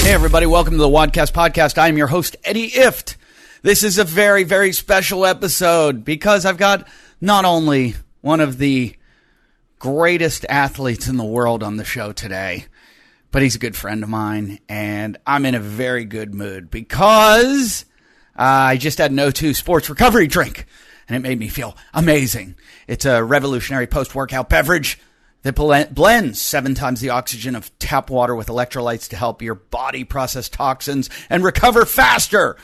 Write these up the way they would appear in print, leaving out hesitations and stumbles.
Hey, everybody. Welcome to the Wadcast Podcast. I am your host, Eddie Ift. This is a very, very special episode because I've got not only one of the greatest athletes in the world on the show today, but he's a good friend of mine, and I'm in a very good mood because I just had an O2 sports recovery drink, and it made me feel amazing. It's a revolutionary post-workout beverage that blends 7 times the oxygen of tap water with electrolytes to help your body process toxins and recover faster.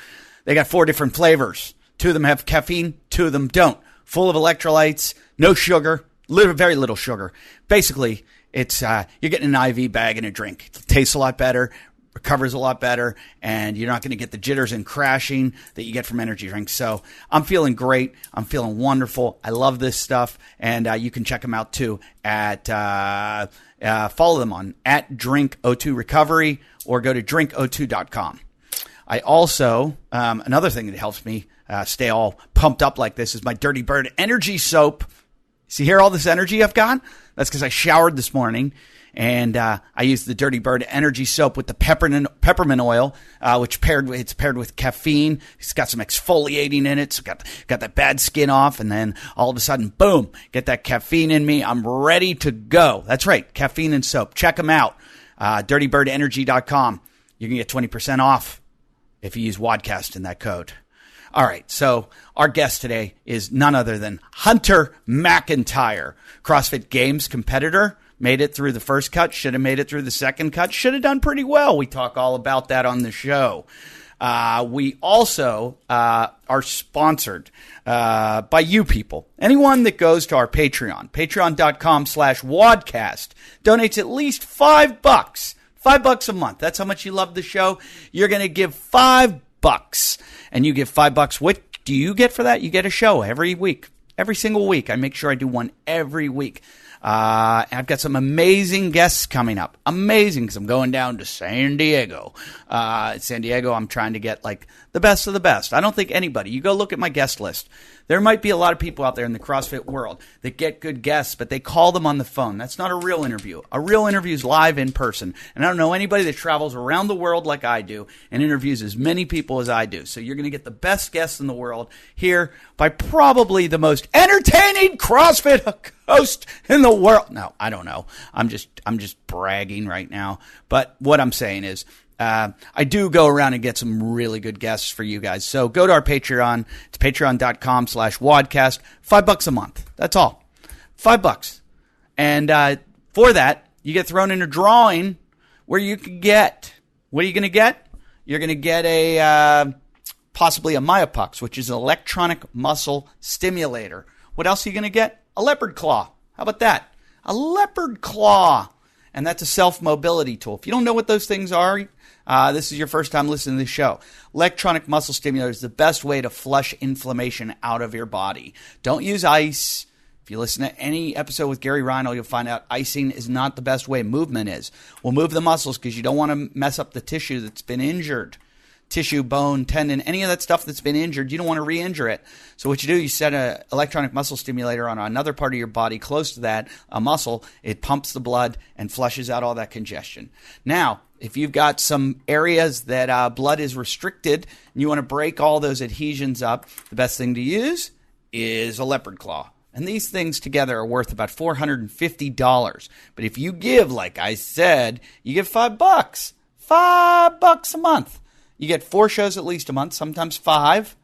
They got 4 different flavors. 2 of them have caffeine, 2 of them don't. Full of electrolytes, no sugar, very little sugar. Basically, it's you're getting an IV bag in a drink. It tastes a lot better, recovers a lot better, and you're not going to get the jitters and crashing that you get from energy drinks. So I'm feeling great. I'm feeling wonderful. I love this stuff, and you can check them out too at follow them on at DrinkO2Recovery or go to drinko2.com. I also another thing that helps me stay all pumped up like this is my Dirty Bird Energy Soap. See here, all this energy I've got? That's because I showered this morning. And I used the Dirty Bird Energy Soap with the peppermint oil, which it's paired with caffeine. It's got some exfoliating in it, so got that bad skin off. And then all of a sudden, boom, get that caffeine in me. I'm ready to go. That's right, caffeine and soap. Check them out. DirtyBirdEnergy.com. You can get 20% off if you use Wadcast in that code. All right, so our guest today is none other than Hunter McIntyre, CrossFit Games competitor. Made it through the first cut, should have made it through the second cut, should have done pretty well. We talk all about that on the show. We also are sponsored by you people. Anyone that goes to our Patreon, patreon.com/wadcast, donates at least $5. $5 a month. That's how much you love the show. You're going to give $5. And you give $5. What do you get for that? You get a show every week. Every single week. I make sure I do one every week. I've got some amazing guests coming up. Amazing, because I'm going down to San Diego. San Diego, I'm trying to get like the best of the best. I don't think anybody. You go look at my guest list. There might be a lot of people out there in the CrossFit world that get good guests, but they call them on the phone. That's not a real interview. A real interview is live in person. And I don't know anybody that travels around the world like I do and interviews as many people as I do. So you're going to get the best guests in the world here by probably the most entertaining CrossFit host in the world. No, I don't know. I'm just bragging right now. But what I'm saying is, I do go around and get some really good guests for you guys. So go to our Patreon. It's patreon.com/wadcast. $5 a month. That's all. $5. And for that, you get thrown in a drawing where you can get, what are you going to get? You're going to get possibly a Myopux, which is an electronic muscle stimulator. What else are you going to get? A leopard claw. How about that? A leopard claw. And that's a self-mobility tool. If you don't know what those things are, this is your first time listening to the show. Electronic muscle stimulator is the best way to flush inflammation out of your body. Don't use ice. If you listen to any episode with Gary Reinl, you'll find out icing is not the best way. Movement is. We'll move the muscles because you don't want to mess up the tissue that's been injured. Tissue, bone, tendon, any of that stuff that's been injured, you don't want to re-injure it. So what you do, you set an electronic muscle stimulator on another part of your body close to that, a muscle. It pumps the blood and flushes out all that congestion. Now, if you've got some areas that blood is restricted and you want to break all those adhesions up, the best thing to use is a leopard claw. And these things together are worth about $450. But if you give, like I said, you give $5. $5 a month. You get 4 shows at least a month, sometimes 5,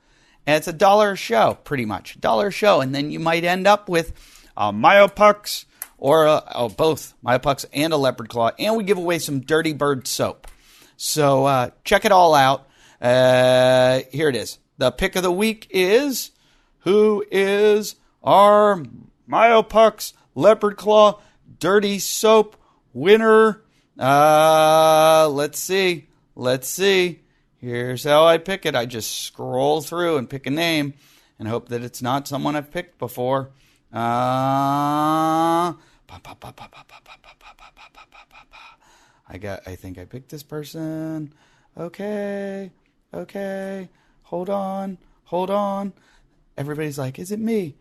and it's $1 a show, pretty much. $1 a show, and then you might end up with a Myopux or both Myopux and a leopard claw, and we give away some Dirty Bird soap. So check it all out. Here it is. The pick of the week is, who is our Myopux leopard claw dirty soap winner? Let's see. Here's how I pick it. I just scroll through and pick a name and hope that it's not someone I've picked before. I think I picked this person. Okay. Hold on. Everybody's like, is it me?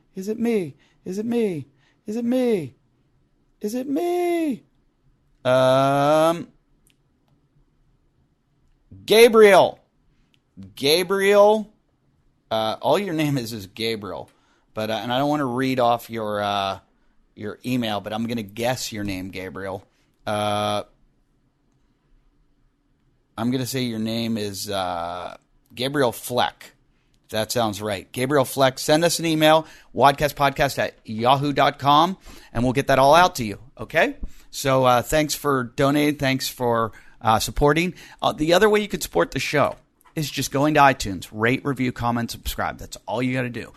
Gabriel. All your name is Gabriel, but and I don't want to read off your email, but I'm going to guess your name, Gabriel. I'm going to say your name is Gabriel Fleck. If that sounds right. Gabriel Fleck, send us an email, wadcastpodcast@yahoo.com, and we'll get that all out to you, okay? So thanks for donating. Thanks for supporting. The other way you could support the show is just going to iTunes, rate, review, comment, subscribe. That's all you got to do.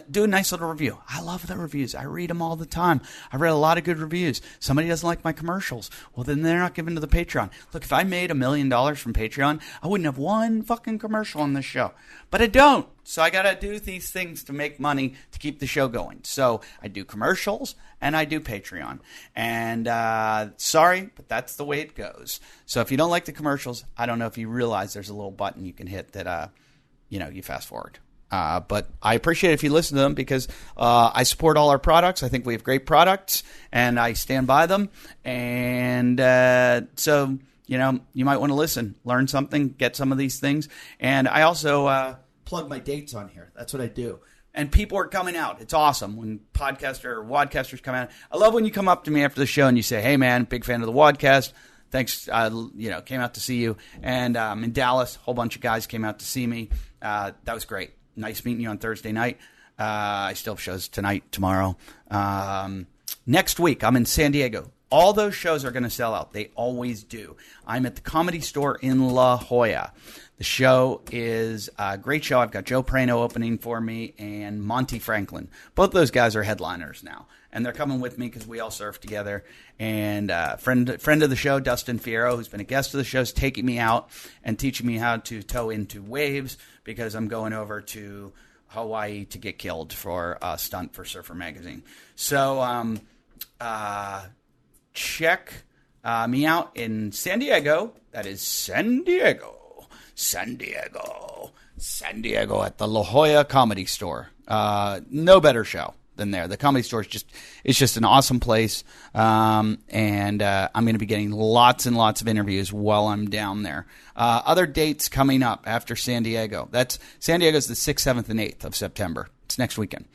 Do a nice little review. I love the reviews. I read them all the time. I read a lot of good reviews. Somebody doesn't like my commercials. Well, then they're not given to the Patreon. Look, if I made $1 million from Patreon, I wouldn't have one fucking commercial on this show. But I don't. So I got to do these things to make money to keep the show going. So I do commercials and I do Patreon. And sorry, but that's the way it goes. So if you don't like the commercials, I don't know if you realize there's a little button you can hit that, you fast forward. But I appreciate it if you listen to them because I support all our products. I think we have great products, and I stand by them. And so, you might want to listen, learn something, get some of these things. And I also plug my dates on here. That's what I do. And people are coming out. It's awesome when wadcasters come out. I love when you come up to me after the show and you say, hey, man, big fan of the wadcast. Thanks, came out to see you. And in Dallas, a whole bunch of guys came out to see me. That was great. Nice meeting you on Thursday night. I still have shows tonight, tomorrow. Next week, I'm in San Diego. All those shows are going to sell out. They always do. I'm at the Comedy Store in La Jolla. The show is a great show. I've got Joe Prano opening for me and Monty Franklin. Both those guys are headliners now. And they're coming with me because we all surf together. And friend of the show, Dustin Fierro, who's been a guest of the show, is taking me out and teaching me how to tow into waves because I'm going over to Hawaii to get killed for a stunt for Surfer Magazine. So check me out in San Diego. That is San Diego at the La Jolla Comedy Store. No better show than there. The Comedy Store is just an awesome place, and I'm going to be getting lots and lots of interviews while I'm down there. Other dates coming up after San Diego. San Diego's the 6th, 7th, and 8th of September. It's next weekend.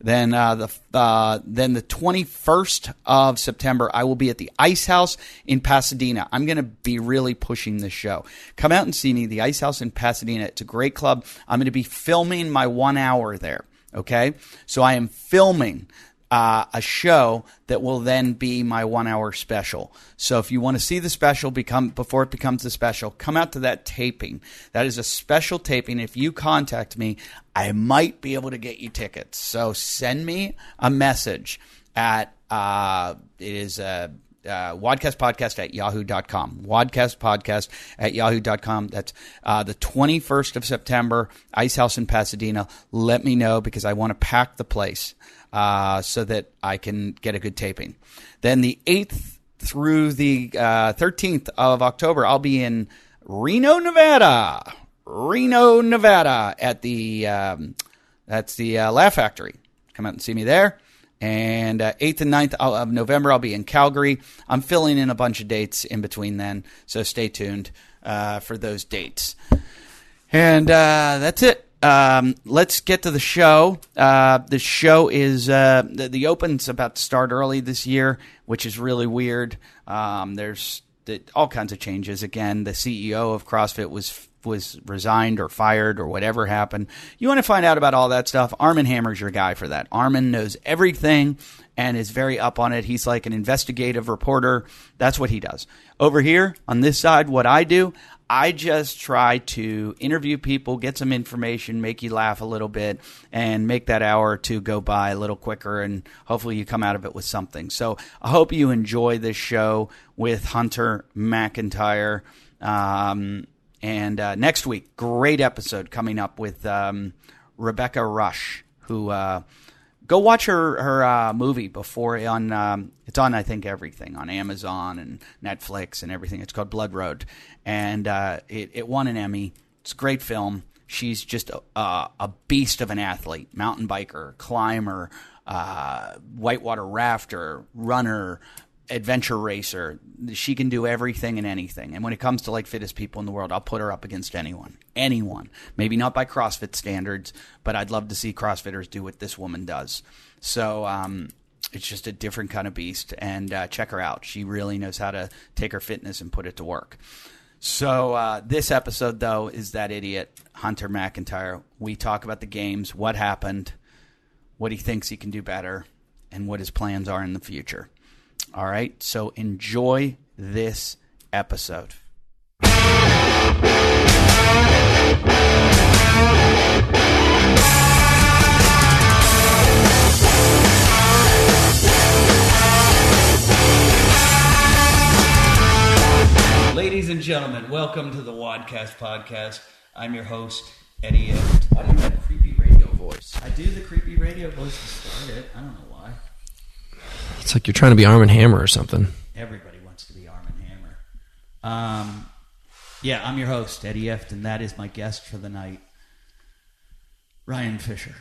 Then the 21st of September, I will be at the Ice House in Pasadena. I'm going to be really pushing this show. Come out and see me, the Ice House in Pasadena. It's a great club. I'm going to be filming my 1 hour there. Okay, so I am filming a show that will then be my 1 hour special. So if you want to see the special before it becomes the special, come out to that taping. That is a special taping. If you contact me, I might be able to get you tickets. So send me a message at wadcastpodcast@yahoo.com. Wadcastpodcast@yahoo.com. That's the 21st of September, Ice House in Pasadena. Let me know because I want to pack the place so that I can get a good taping. Then the 8th through the 13th of October, I'll be in Reno, Nevada. At the that's the Laugh Factory. Come out and see me there. And 8th and 9th of November, I'll be in Calgary. I'm filling in a bunch of dates in between then, so stay tuned for those dates. And that's it. Let's get to the show. The show is the Open's about to start early this year, which is really weird. There's all kinds of changes. Again, the CEO of CrossFit was resigned or fired or whatever happened. You want to find out about all that stuff, Armin Hammer's your guy for that. Armin knows everything and is very up on it. He's like an investigative reporter. That's what he does. Over here on this side, what I do, I just try to interview people, get some information, make you laugh a little bit, and make that hour or two go by a little quicker, and hopefully you come out of it with something. So I hope you enjoy this show with Hunter McIntyre. And next week, great episode coming up with Rebecca Rush, who go watch her movie before on it's on, I think, everything on Amazon and Netflix and everything. It's called Blood Road, and it won an Emmy. It's a great film. She's just a beast of an athlete, mountain biker, climber, whitewater rafter, runner. adventure racer. She can do everything and anything. And when it comes to like fittest people in the world, I'll put her up against anyone. Maybe not by CrossFit standards, but I'd love to see CrossFitters do what this woman does. So it's just a different kind of beast. And check her out. She really knows how to take her fitness and put it to work. So this episode, though, is that idiot, Hunter McIntyre. We talk about the games, what happened, what he thinks he can do better, and what his plans are in the future. All right, so enjoy this episode. Ladies and gentlemen, welcome to the Wadcast podcast. I'm your host, Eddie Eft. Why do you have a creepy radio voice? I do the creepy radio voice to start it. I don't know why. It's like you're trying to be Arm & Hammer or something. Everybody wants to be Arm & Hammer. Yeah, I'm your host, Eddie Eft, and that is my guest for the night, Ryan Fisher.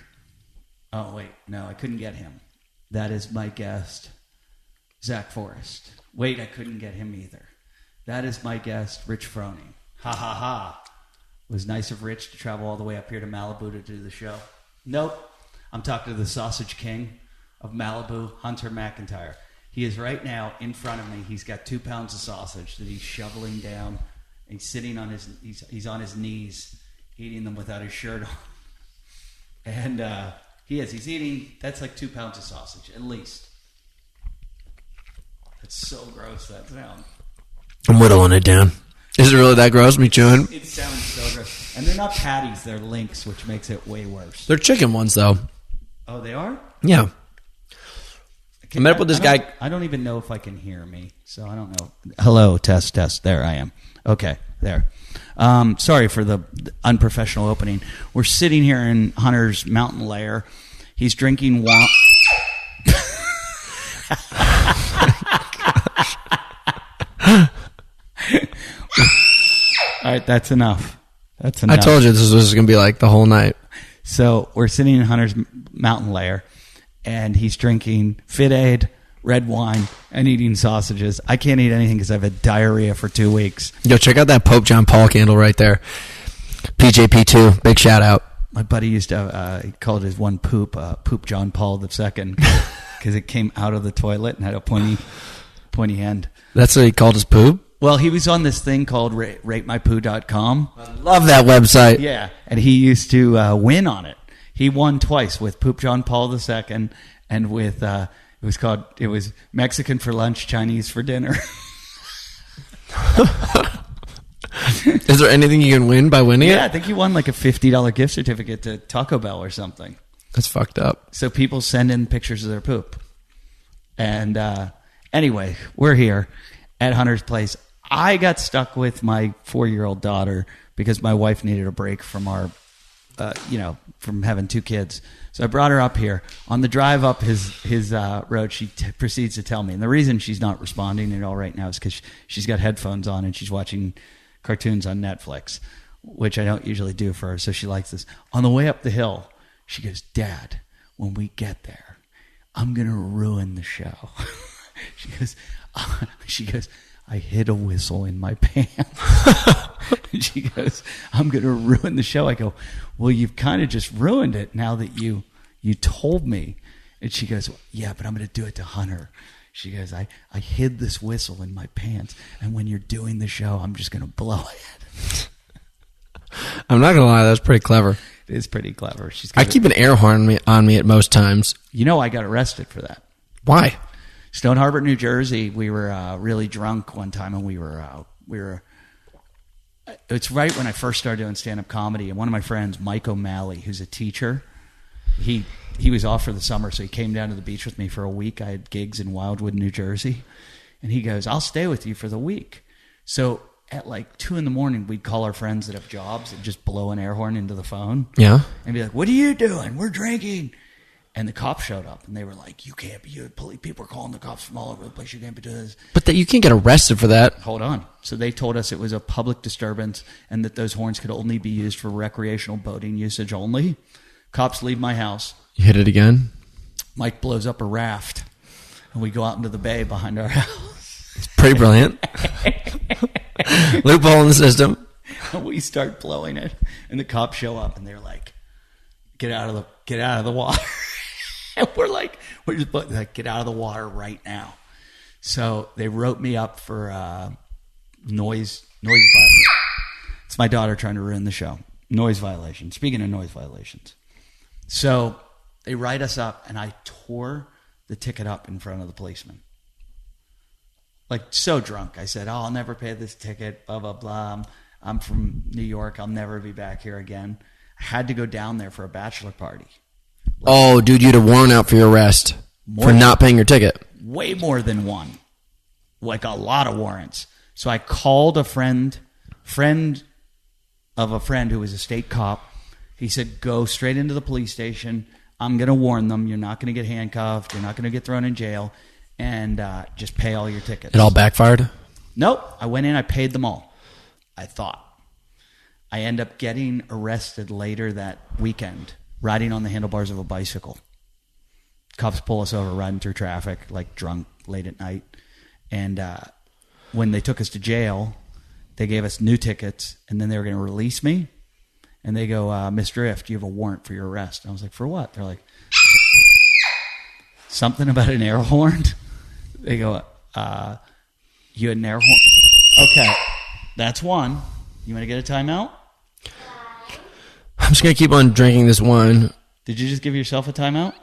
Oh, wait, no, I couldn't get him. That is my guest, Zach Forrest. Wait, I couldn't get him either. That is my guest, Rich Froning. Ha, ha, ha. It was nice of Rich to travel all the way up here to Malibu to do the show. Nope. I'm talking to the Sausage King of Malibu, Hunter McIntyre. He is right now in front of me. He's got 2 pounds of sausage that he's shoveling down. He's sitting on he's on his knees, eating them without his shirt on. And he's eating, that's like 2 pounds of sausage, at least. That's so gross, that sound. I'm whittling it down. Is it really that gross, me chewing? It sounds so gross. And they're not patties, they're links, which makes it way worse. They're chicken ones, though. Oh, they are? Yeah. I met up with this guy. I don't even know if I can hear me, so I don't know. Hello, test. There I am. Okay, there. Sorry for the unprofessional opening. We're sitting here in Hunter's mountain lair. He's drinking wine. All right, that's enough. That's enough. I told you this was going to be like the whole night. So we're sitting in Hunter's mountain lair, and he's drinking Fit Aid, red wine, and eating sausages. I can't eat anything because I've had diarrhea for 2 weeks. Yo, check out that Pope John Paul candle right there. PJP2, big shout out. My buddy used to, he called his one poop John Paul II, because it came out of the toilet and had a pointy end. That's what he called his poop? Well, he was on this thing called ratemypoo.com. I love that website. Yeah, and he used to win on it. He won twice with Poop John Paul II and with, it was Mexican for lunch, Chinese for dinner. Is there anything you can win by winning it? Yeah, I think he won like a $50 gift certificate to Taco Bell or something. That's fucked up. So people send in pictures of their poop. And anyway, we're here at Hunter's place. I got stuck with my 4-year-old daughter because my wife needed a break from our, from having 2 kids. So I brought her up here. On the drive up his road, she proceeds to tell me. And the reason she's not responding at all right now is because she's got headphones on and she's watching cartoons on Netflix, which I don't usually do for her. So she likes this. On the way up the hill, she goes, "Dad, when we get there, I'm going to ruin the show." She goes, "I hid a whistle in my pants." And she goes, "I'm going to ruin the show." I go, "Well, you've kind of just ruined it now that you told me." And she goes, "Yeah, but I'm going to do it to Hunter." She goes, I hid this whistle in my pants, and when you're doing the show, I'm just going to blow it. I'm not going to lie, that's pretty clever. It is pretty clever. I keep an air horn on me at most times. You know, I got arrested for that. Why? Stone Harbor, New Jersey. We were really drunk one time, and we were. It's right when I first started doing stand-up comedy, and one of my friends, Mike O'Malley, who's a teacher, he was off for the summer, so he came down to the beach with me for a week. I had gigs in Wildwood, New Jersey, and he goes, "I'll stay with you for the week." So at like 2 a.m, we'd call our friends that have jobs and just blow an air horn into the phone. Yeah, and be like, "What are you doing? We're drinking." And the cops showed up, and they were like, "You can't be. People are calling the cops from all over the place. You can't be doing this." But you can't get arrested for that. Hold on. So they told us it was a public disturbance, and that those horns could only be used for recreational boating usage only. Cops leave my house. You hit it again? Mike blows up a raft. and we go out into the bay behind our house. It's pretty brilliant. Loophole in the system. And we start blowing it, and the cops show up, and they're like, get out of the water. And we're just like, get out of the water right now. So they wrote me up for noise violation. It's my daughter trying to ruin the show. Noise violation. Speaking of noise violations. So they write us up, and I tore the ticket up in front of the policeman. Like, so drunk. I said, I'll never pay this ticket, blah, blah, blah. I'm from New York. I'll never be back here again. I had to go down there for a bachelor party. Oh, dude, you had a warrant out for your arrest for not paying your ticket. Way more than one. Like a lot of warrants. So I called a friend of a friend who was a state cop. He said, go straight into the police station. I'm going to warn them. You're not going to get handcuffed. You're not going to get thrown in jail. And just pay all your tickets. It all backfired? Nope. I went in. I paid them all. I thought. I end up getting arrested later that weekend, riding on the handlebars of a bicycle. Cops pull us over, riding through traffic, like drunk, late at night. And when they took us to jail, they gave us new tickets, and then they were going to release me. And they go, Mr. If, do you have a warrant for your arrest? And I was like, for what? They're like, something about an air horn. They go, you had an air horn? Okay, that's one. You want to get a timeout? I'm just going to keep on drinking this wine. Did you just give yourself a timeout?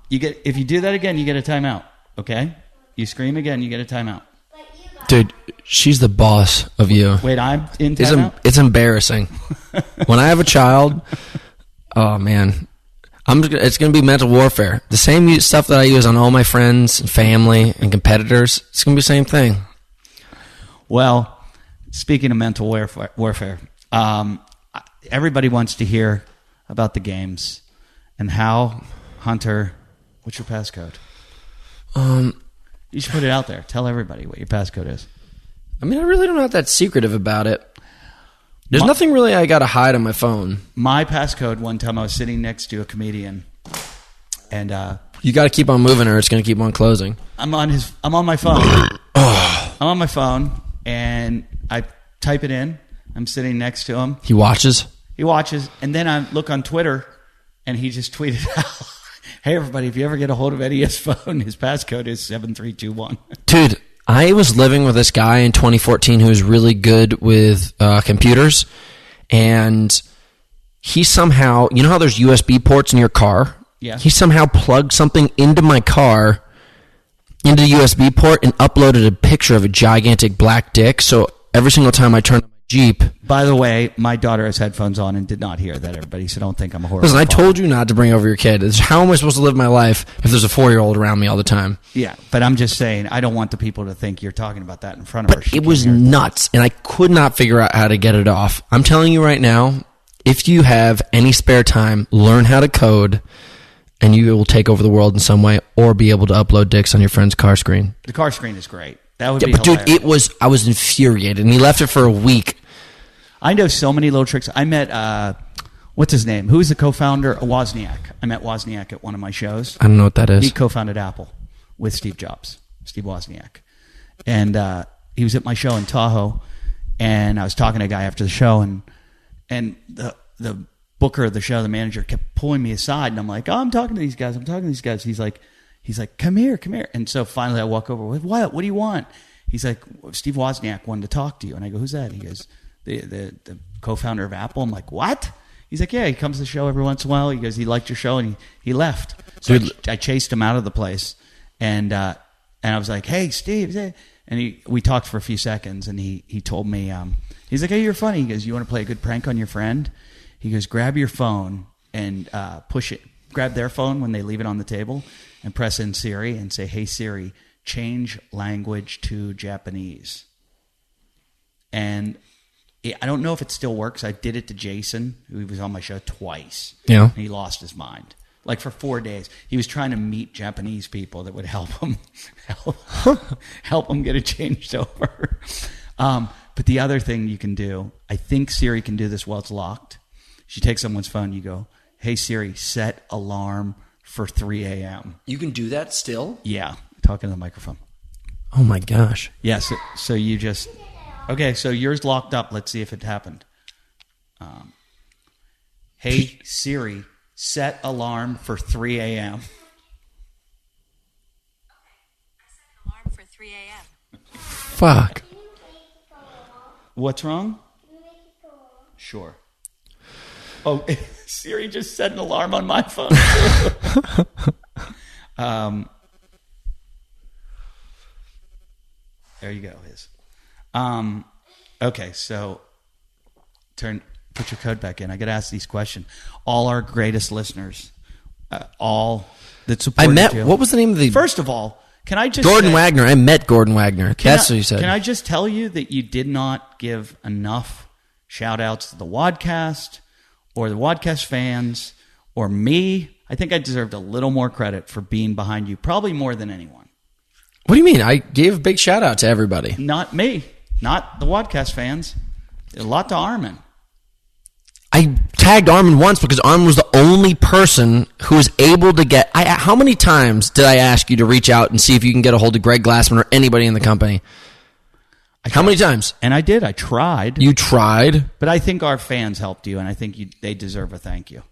If you do that again, you get a timeout, okay? You scream again, you get a timeout. Dude, she's the boss of you. Wait, I'm in timeout? It's embarrassing. When I have a child, oh, man. It's going to be mental warfare. The same stuff that I use on all my friends and family and competitors, it's going to be the same thing. Well, speaking of mental warfare, everybody wants to hear about the games and how, Hunter, what's your passcode? You should put it out there. Tell everybody what your passcode is. I mean, I really don't have that secretive about it. There's nothing really I got to hide on my phone. My passcode, one time I was sitting next to a comedian, and you got to keep on moving or it's going to keep on closing. I'm on my phone. I'm on my phone, and I type it in. I'm sitting next to him. He watches, and then I look on Twitter, and he just tweeted out, hey, everybody, if you ever get a hold of Eddie's phone, his passcode is 7321. Dude, I was living with this guy in 2014 who was really good with computers, and he somehow, you know how there's USB ports in your car? Yeah. He somehow plugged something into my car, into the USB port, and uploaded a picture of a gigantic black dick, so every single time I turned on my Jeep... By the way, my daughter has headphones on and did not hear that, everybody, so don't think I'm a horrible Listen, I father. told you not to bring over your kid. How am I supposed to live my life if there's a 4-year-old around me all the time? Yeah, but I'm just saying, I don't want the people to think you're talking about that in front of her. But it was nuts, and I could not figure out how to get it off. I'm telling you right now, if you have any spare time, learn how to code, and you will take over the world in some way, or be able to upload dicks on your friend's car screen. The car screen is great. That would be but hilarious. Dude, I was infuriated, and he left it for a week. I know so many little tricks. I met, what's his name? Who's the co-founder? Wozniak. I met Wozniak at one of my shows. I don't know what that is. He co-founded Apple with Steve Jobs, Steve Wozniak. And he was at my show in Tahoe, and I was talking to a guy after the show, and the booker of the show, the manager, kept pulling me aside, and I'm like, oh, I'm talking to these guys. He's like, come here. And so finally I walk over, what do you want? He's like, Steve Wozniak wanted to talk to you. And I go, who's that? He goes, the co-founder of Apple. I'm like, what? He's like, yeah, he comes to the show every once in a while. He goes, he liked your show, and he left. So I chased him out of the place, and I was like, hey, Steve. And we talked for a few seconds, and he told me, he's like, hey, you're funny. He goes, you want to play a good prank on your friend? He goes, grab your phone and push it. Grab their phone when they leave it on the table and press in Siri and say, hey, Siri, change language to Japanese. And I don't know if it still works. I did it to Jason, who was on my show twice. Yeah. And he lost his mind. Like for 4 days. He was trying to meet Japanese people that would help him get it changed over. But the other thing you can do, I think Siri can do this while it's locked. She takes someone's phone, you go, hey Siri, set alarm for 3 a.m. You can do that still? Yeah, talking to the microphone. Oh my gosh. Yes. So you just okay. So yours locked up. Let's see if it happened. Hey Siri, set alarm for 3 a.m. Alarm for 3 a.m. Fuck. What's wrong? Sure. Oh, Siri just set an alarm on my phone. There you go. Okay, so put your code back in. I got to ask these questions. All our greatest listeners, all that supported you. What was the name of the... First of all, can I just Gordon Wagner. I met Gordon Wagner. That's what you said. Can I just tell you that you did not give enough shout-outs to the Wadcast or the Wadcast fans or me? I think I deserved a little more credit for being behind you, probably more than anyone. What do you mean? I gave a big shout-out to everybody. Not me. Not the Wadcast fans. A lot to Armin. I tagged Armin once because Armin was the only person who was able to get... how many times did I ask you to reach out and see if you can get a hold of Greg Glassman or anybody in the company? How many times? And I did. I tried. You tried? But I think our fans helped you, and I think they deserve a thank you.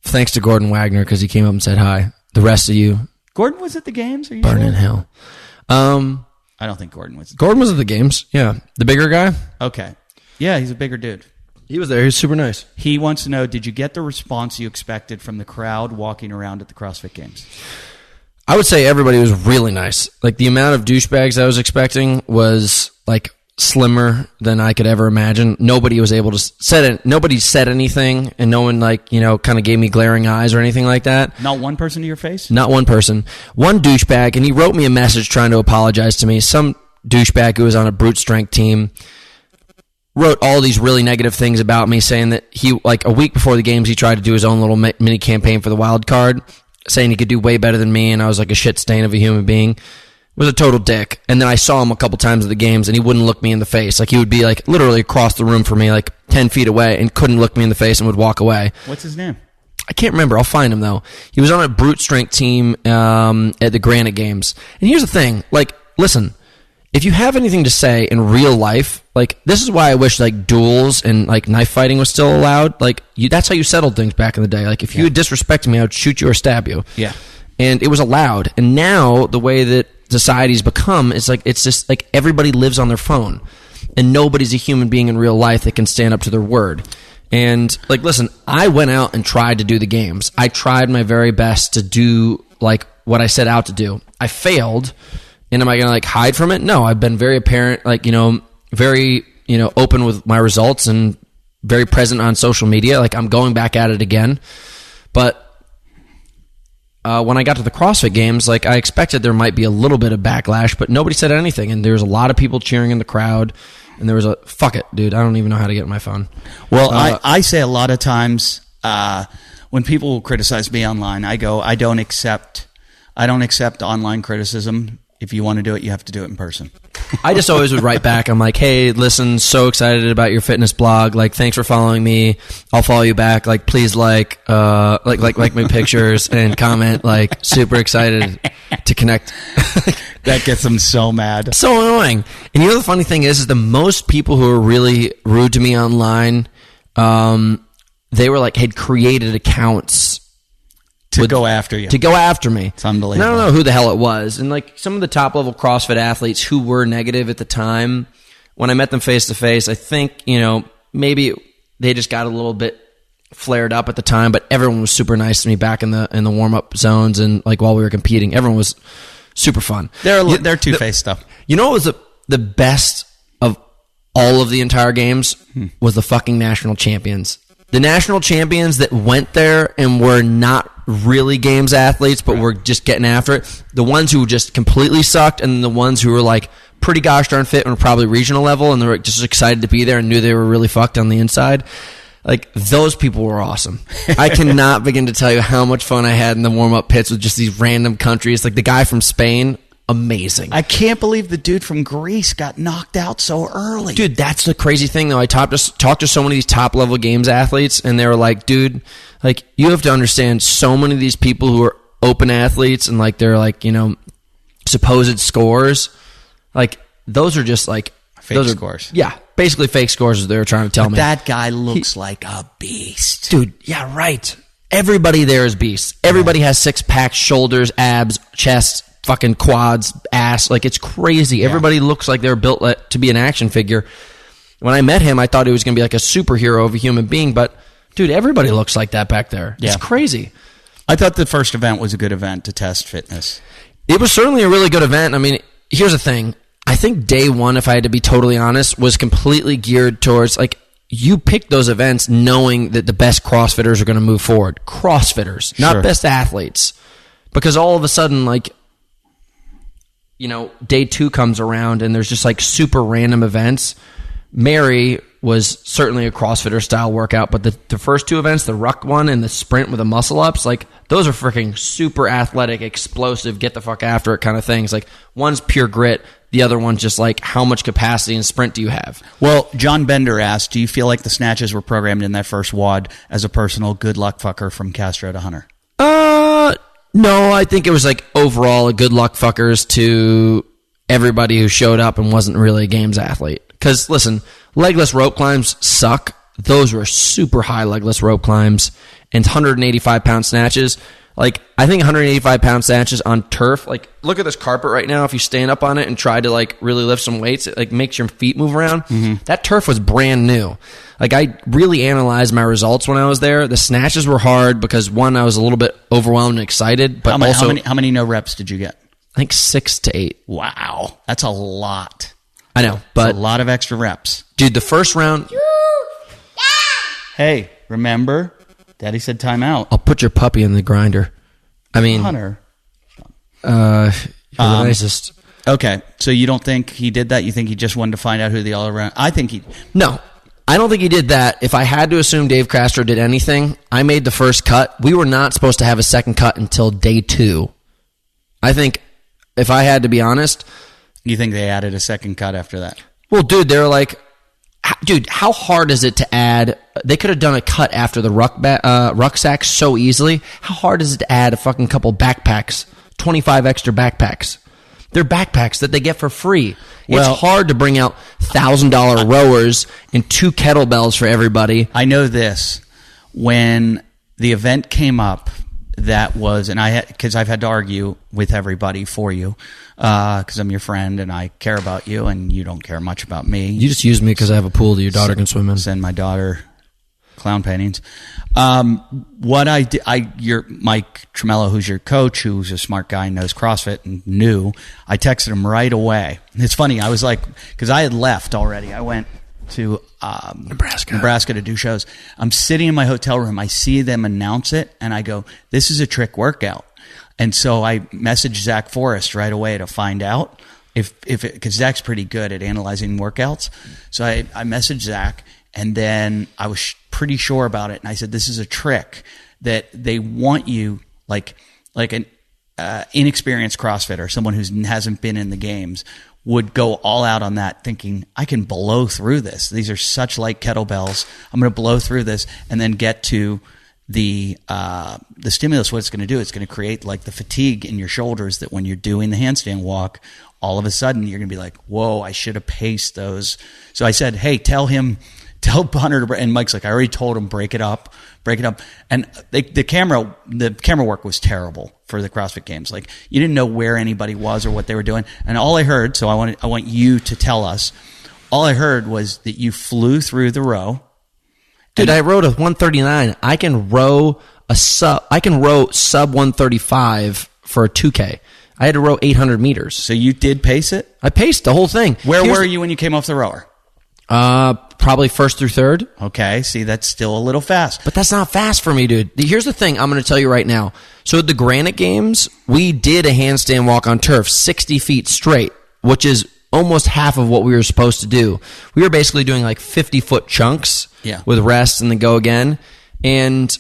Thanks to Gordon Wagner because he came up and said hi. The rest of you... Gordon was at the games? Are you burn sure? in hell. I don't think Gordon was. Gordon was at the games. Yeah. The bigger guy? Okay. Yeah, he's a bigger dude. He was there. He was super nice. He wants to know, did you get the response you expected from the crowd walking around at the CrossFit Games? I would say everybody was really nice. Like, the amount of douchebags I was expecting was, like, slimmer than I could ever imagine. Nobody was able to say it. Nobody said anything, and no one, like, kind of gave me glaring eyes or anything like that. Not one person to your face? Not one person. One douchebag, and he wrote me a message trying to apologize to me. Some douchebag who was on a brute strength team wrote all these really negative things about me, saying that he, like, a week before the games, he tried to do his own little mini campaign for the wild card, saying he could do way better than me, and I was like a shit stain of a human being. Was a total dick. And then I saw him a couple times at the games, and he wouldn't look me in the face. Like, he would be, like, literally across the room from me, like 10 feet away, and couldn't look me in the face and would walk away. What's his name? I can't remember. I'll find him, though. He was on a brute strength team at the Granite Games. And here's the thing. Like, listen, if you have anything to say in real life, like, this is why I wish, like, duels and, like, knife fighting was still allowed. Like, that's how you settled things back in the day. Like, if you had disrespected me, I would shoot you or stab you. Yeah. And it was allowed. And now, the way that society's become, it's like, it's just like everybody lives on their phone, and nobody's a human being in real life that can stand up to their word. And, like, listen, I went out and tried to do the games. I tried my very best to do, like, what I set out to do. I failed, and am I going to, like, hide from it? No, I've been very apparent, like, very, open with my results and very present on social media. Like, I'm going back at it again. But when I got to the CrossFit Games, like, I expected there might be a little bit of backlash, but nobody said anything, and there was a lot of people cheering in the crowd, and there was fuck it, dude, I don't even know how to get my phone. Well, I say a lot of times when people criticize me online, I go, I don't accept online criticism. If you want to do it, you have to do it in person. I just always would write back. I'm like, hey, listen, so excited about your fitness blog. Like, thanks for following me. I'll follow you back. Like, please like my pictures and comment. Like, super excited to connect. That gets them so mad. So annoying. And the funny thing is the most people who are really rude to me online, they were like, had created accounts to go after you. To go after me. It's unbelievable. And I don't know who the hell it was. And, like, some of the top-level CrossFit athletes who were negative at the time, when I met them face-to-face, I think, maybe they just got a little bit flared up at the time, but everyone was super nice to me back in the warm-up zones and, like, while we were competing. Everyone was super fun. They're two-faced stuff. You know what was the best of all of the entire games? Was the fucking national champions. The national champions that went there and were not really games athletes, but were just getting after it. The ones who just completely sucked, and the ones who were, like, pretty gosh darn fit and were probably regional level, and they were just excited to be there and knew they were really fucked on the inside. Like, those people were awesome. I cannot begin to tell you how much fun I had in the warm-up pits with just these random countries. Like, the guy from Spain, amazing. I can't believe the dude from Greece got knocked out so early. Dude, that's the crazy thing, though. I talked to so many of these top-level games athletes, and they were like, dude, like, you have to understand so many of these people who are open athletes and, like, they're, like, you know, supposed scores. Like, those are just, like... Fake scores. Yeah, basically fake scores is what they were trying to tell me. That guy looks like a beast. Dude, yeah, right. Everybody there is beasts. Everybody has six-packs, shoulders, abs, chest, fucking quads, ass. Like, it's crazy. Yeah. Everybody looks like they're built to be an action figure. When I met him, I thought he was going to be like a superhero of a human being, but, dude, everybody looks like that back there. Yeah. It's crazy. I thought the first event was a good event to test fitness. It was certainly a really good event. I mean, here's the thing. I think day one, if I had to be totally honest, was completely geared towards, like, you pick those events knowing that the best CrossFitters are going to move forward. CrossFitters, not best athletes. Because all of a sudden, like, you know, day two comes around and there's just, like, super random events. Mary was certainly a CrossFitter style workout, but the first two events, the ruck one and the sprint with the muscle ups, like, those are freaking super athletic, explosive, get the fuck after it kind of things. Like, one's pure grit. The other one's just like, how much capacity and sprint do you have? Well, John Bender asked, do you feel like the snatches were programmed in that first WOD as a personal good luck fucker from Castro to Hunter? No, I think it was like overall a good luck fuckers to everybody who showed up and wasn't really a games athlete. Because, listen, legless rope climbs suck. Those were super high legless rope climbs. And 185-pound snatches. Like, I think 185-pound snatches on turf, like, look at this carpet right now. If you stand up on it and try to, like, really lift some weights, it, like, makes your feet move around. Mm-hmm. That turf was brand new. Like, I really analyzed my results when I was there. The snatches were hard because, one, I was a little bit overwhelmed and excited. But how many no reps did you get? I think 6 to 8. Wow. That's a lot. I know, but... That's a lot of extra reps. Dude, the first round... Hey, remember... Daddy said time out. I'll put your puppy in the grinder. I mean... Hunter. You're the nicest. Okay, so you don't think he did that? You think he just wanted to find out who the all-around... I think he... No, I don't think he did that. If I had to assume Dave Castro did anything, I made the first cut. We were not supposed to have a second cut until day 2. I think, if I had to be honest... You think they added a second cut after that? Well, dude, they were like... Dude, how hard is it to add... They could have done a cut after the rucksack so easily. How hard is it to add a fucking couple backpacks? 25 extra backpacks. They're backpacks that they get for free. Well, it's hard to bring out $1,000 rowers and 2 kettlebells for everybody. I know this. When the event came up, that was... And because I've had to argue with everybody for you, because I'm your friend and I care about you and you don't care much about me. You just use me because I have a pool that your daughter can swim in. Send my daughter clown paintings. What I did, Mike Tremello, who's your coach, who's a smart guy, knows CrossFit and knew, I texted him right away. It's funny, I was like, because I had left already. I went to Nebraska to do shows. I'm sitting in my hotel room. I see them announce it and I go, this is a trick workout. And so I messaged Zach Forrest right away to find out because Zach's pretty good at analyzing workouts. So I messaged Zach, and then I was pretty sure about it. And I said, this is a trick that they want you, like an inexperienced CrossFitter, someone who hasn't been in the games, would go all out on that thinking, I can blow through this. These are such light kettlebells. I'm going to blow through this and then get to the stimulus. What it's going to do, it's going to create like the fatigue in your shoulders that when you're doing the handstand walk, all of a sudden you're going to be like, whoa, I should have paced those. So I said, hey, tell Hunter to, and Mike's like, I already told him, break it up. And the camera work was terrible for the CrossFit Games. Like, you didn't know where anybody was or what they were doing. And all I heard, so I want you to tell us, all I heard was that you flew through the row. Dude, I rowed a 139. I can row sub 135 for a 2K. I had to row 800 meters. So you did pace it? I paced the whole thing. Where were you when you came off the rower? Probably first through third. Okay, see, that's still a little fast. But that's not fast for me, dude. Here's the thing I'm going to tell you right now. So at the Granite Games, we did a handstand walk on turf 60 feet straight, which is almost half of what we were supposed to do. We were basically doing like 50-foot chunks with rest and then go again. And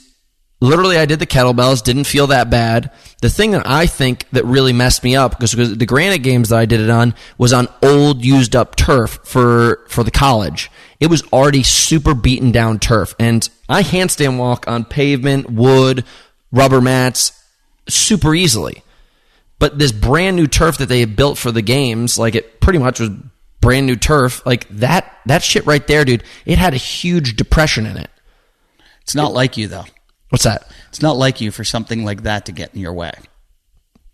Literally, I did the kettlebells, didn't feel that bad. The thing that I think that really messed me up, because the Granite Games that I did it on was on old, used-up turf for the college. It was already super beaten down turf. And I handstand walk on pavement, wood, rubber mats super easily. But this brand new turf that they had built for the games, like it pretty much was brand new turf. Like that shit right there, dude, it had a huge depression in it. It's not like you, though. What's that? It's not like you for something like that to get in your way.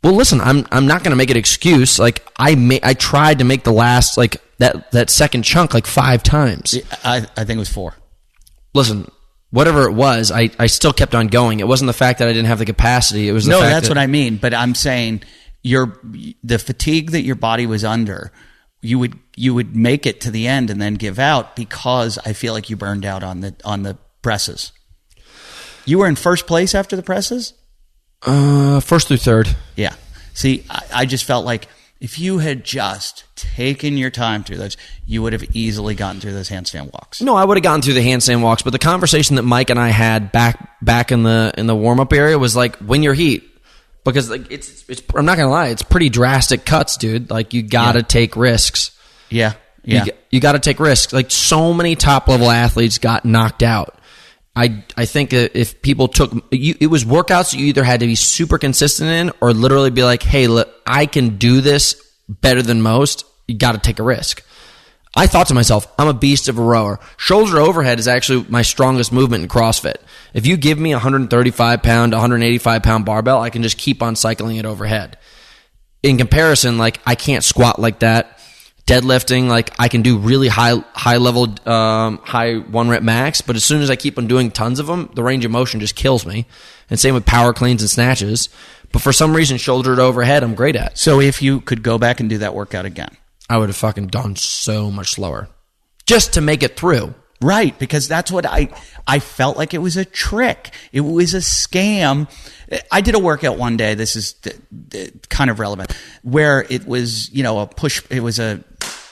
Well, listen, I'm not going to make an excuse. Like I tried to make the last like that second chunk like 5 times. I think it was 4. Listen, whatever it was, I still kept on going. It wasn't the fact that I didn't have the capacity. It was the fact that's what I mean. But I'm saying the fatigue that your body was under, you would make it to the end and then give out because I feel like you burned out on the presses. You were in first place after the presses? First through third. Yeah. See, I just felt like if you had just taken your time through those, you would have easily gotten through those handstand walks. No, I would have gotten through the handstand walks, but the conversation that Mike and I had back in the warm up area was like, win your heat, because like it's I'm not gonna lie, it's pretty drastic cuts, dude. Like you gotta take risks. Yeah. You got to take risks. Like so many top level athletes got knocked out. I think that if people took it was workouts you either had to be super consistent in or literally be like, hey, look, I can do this better than most. You got to take a risk. I thought to myself, I'm a beast of a rower. Shoulder overhead is actually my strongest movement in CrossFit. If you give me a 135 pound, 185 pound barbell, I can just keep on cycling it overhead. In comparison, like I can't squat like that. Deadlifting, like I can do really high level, high 1 rep max, but as soon as I keep on doing tons of them, the range of motion just kills me. And same with power cleans and snatches. But for some reason, shoulder to overhead, I'm great at. So if you could go back and do that workout again, I would have fucking done so much slower just to make it through. Right, because that's what I felt like it was a trick. It was a scam. I did a workout one day, this is kind of relevant, where it was, a push, it was a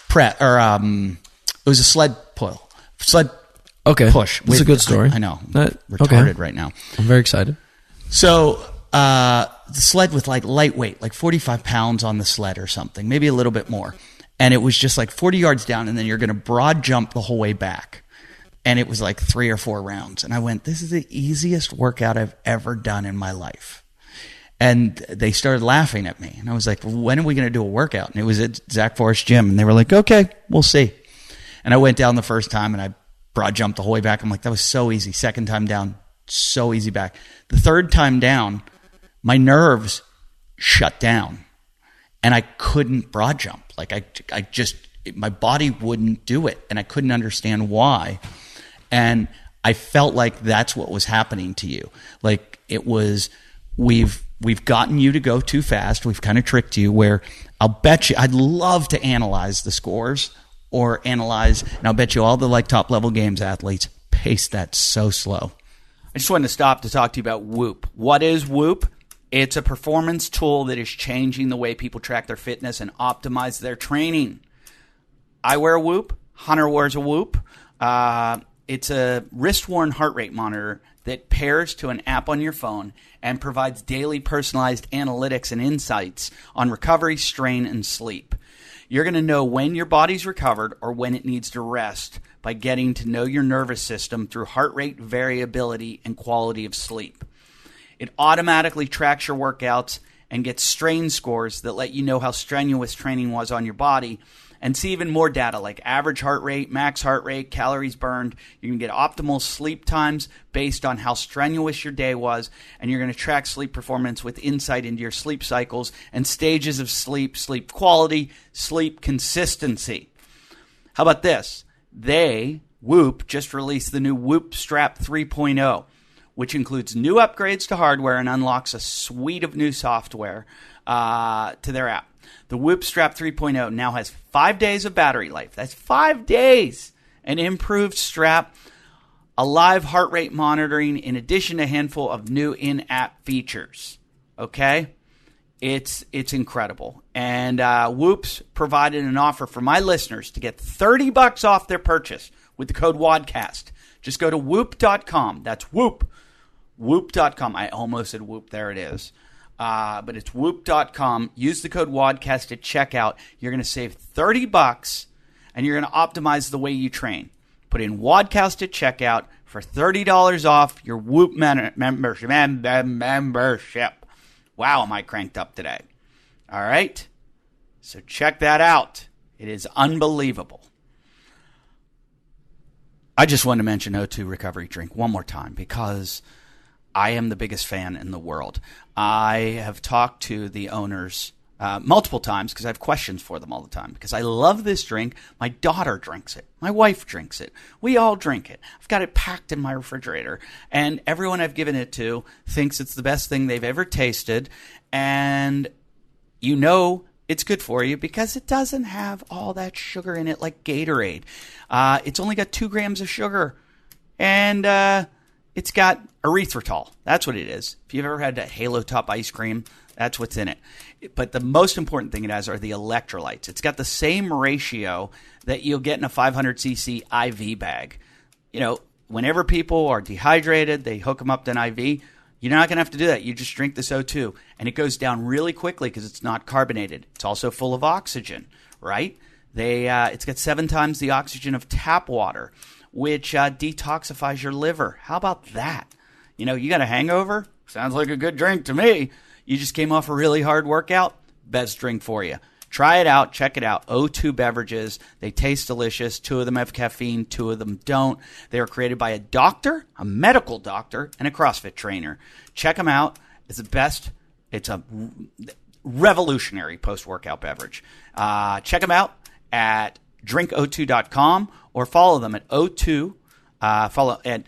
prep, or it was a sled push. That's a good story. I know. Retarded right now. I'm very excited. So the sled with like lightweight, like 45 pounds on the sled or something, maybe a little bit more. And it was just like 40 yards down, and then you're going to broad jump the whole way back. And it was like 3 or 4 rounds. And I went, this is the easiest workout I've ever done in my life. And they started laughing at me. And I was like, when are we going to do a workout? And it was at Zach Forrest's gym. And they were like, okay, we'll see. And I went down the first time and I broad jumped the whole way back. I'm like, that was so easy. Second time down, so easy back. The third time down, my nerves shut down. And I couldn't broad jump. Like I just, my body wouldn't do it. And I couldn't understand why. And I felt like that's what was happening to you. Like it was, we've gotten you to go too fast. We've kind of tricked you where I'll bet you, I'd love to analyze the scores and I'll bet you all the like top level games athletes pace that so slow. I just wanted to stop to talk to you about Whoop. What is Whoop? It's a performance tool that is changing the way people track their fitness and optimize their training. I wear a Whoop. Hunter wears a Whoop. It's a wrist-worn heart rate monitor that pairs to an app on your phone and provides daily personalized analytics and insights on recovery, strain, and sleep. You're going to know when your body's recovered or when it needs to rest by getting to know your nervous system through heart rate variability and quality of sleep. It automatically tracks your workouts and gets strain scores that let you know how strenuous training was on your body, and see even more data like average heart rate, max heart rate, calories burned. You can get optimal sleep times based on how strenuous your day was, and you're going to track sleep performance with insight into your sleep cycles and stages of sleep, sleep quality, sleep consistency. How about this? Whoop, just released the new Whoop Strap 3.0, which includes new upgrades to hardware and unlocks a suite of new software to their app. The Whoop Strap 3.0 now has 5 days of battery life. That's 5 days. An improved strap, a live heart rate monitoring, in addition to a handful of new in-app features. Okay? It's incredible. And Whoop's provided an offer for my listeners to get $30 off their purchase with the code WODCAST. Just go to whoop.com. That's Whoop. Whoop.com. I almost said Whoop. There it is. But it's Whoop.com. Use the code WODcast at checkout. You're going to save $30, and you're going to optimize the way you train. Put in WODcast at checkout for $30 off your Whoop membership. Wow, am I cranked up today? All right? So check that out. It is unbelievable. I just wanted to mention O2 Recovery Drink one more time because I am the biggest fan in the world. I have talked to the owners multiple times because I have questions for them all the time because I love this drink. My daughter drinks it. My wife drinks it. We all drink it. I've got it packed in my refrigerator. And everyone I've given it to thinks it's the best thing they've ever tasted. And you know it's good for you because it doesn't have all that sugar in it like Gatorade. It's only got 2 grams of sugar. And it's got erythritol. That's what it is. If you've ever had a Halo Top ice cream, that's what's in it. But the most important thing it has are the electrolytes. It's got the same ratio that you'll get in a 500cc IV bag. You know, whenever people are dehydrated, they hook them up to an IV. You're not going to have to do that. You just drink this O2, and it goes down really quickly because it's not carbonated. It's also full of oxygen, right? It's got 7 times the oxygen of tap water, which detoxifies your liver. How about that? You know, you got a hangover? Sounds like a good drink to me. You just came off a really hard workout? Best drink for you. Try it out. Check it out. O2 beverages. They taste delicious. 2 of them have caffeine. 2 of them don't. They are created by a doctor, a medical doctor, and a CrossFit trainer. Check them out. It's the best. It's a revolutionary post-workout beverage. Check them out at drinko2.com or follow them at O2. Follow at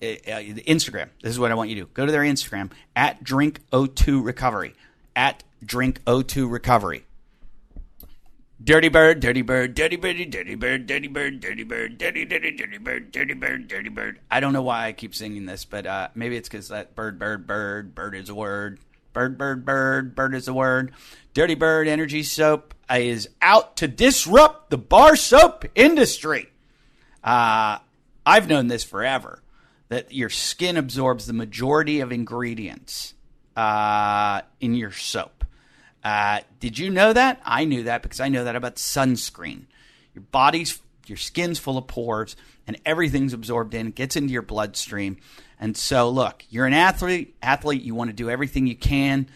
Instagram. This is what I want you to do. Go to their Instagram at drinko2recovery. At drinko2recovery. Dirty bird, dirty bird, dirty birdie, dirty bird, dirty bird, dirty bird, dirty, dirty, dirty bird, dirty bird, dirty bird. I don't know why I keep singing this, but maybe it's because that bird is a word. Bird is a word. Dirty Bird Energy Soap is out to disrupt the bar soap industry. I've known this forever, that your skin absorbs the majority of ingredients in your soap. Did you know that? I knew that because I know that about sunscreen. Your skin's full of pores, and everything's absorbed in, gets into your bloodstream. And so, look, you're an athlete. You want to do everything you can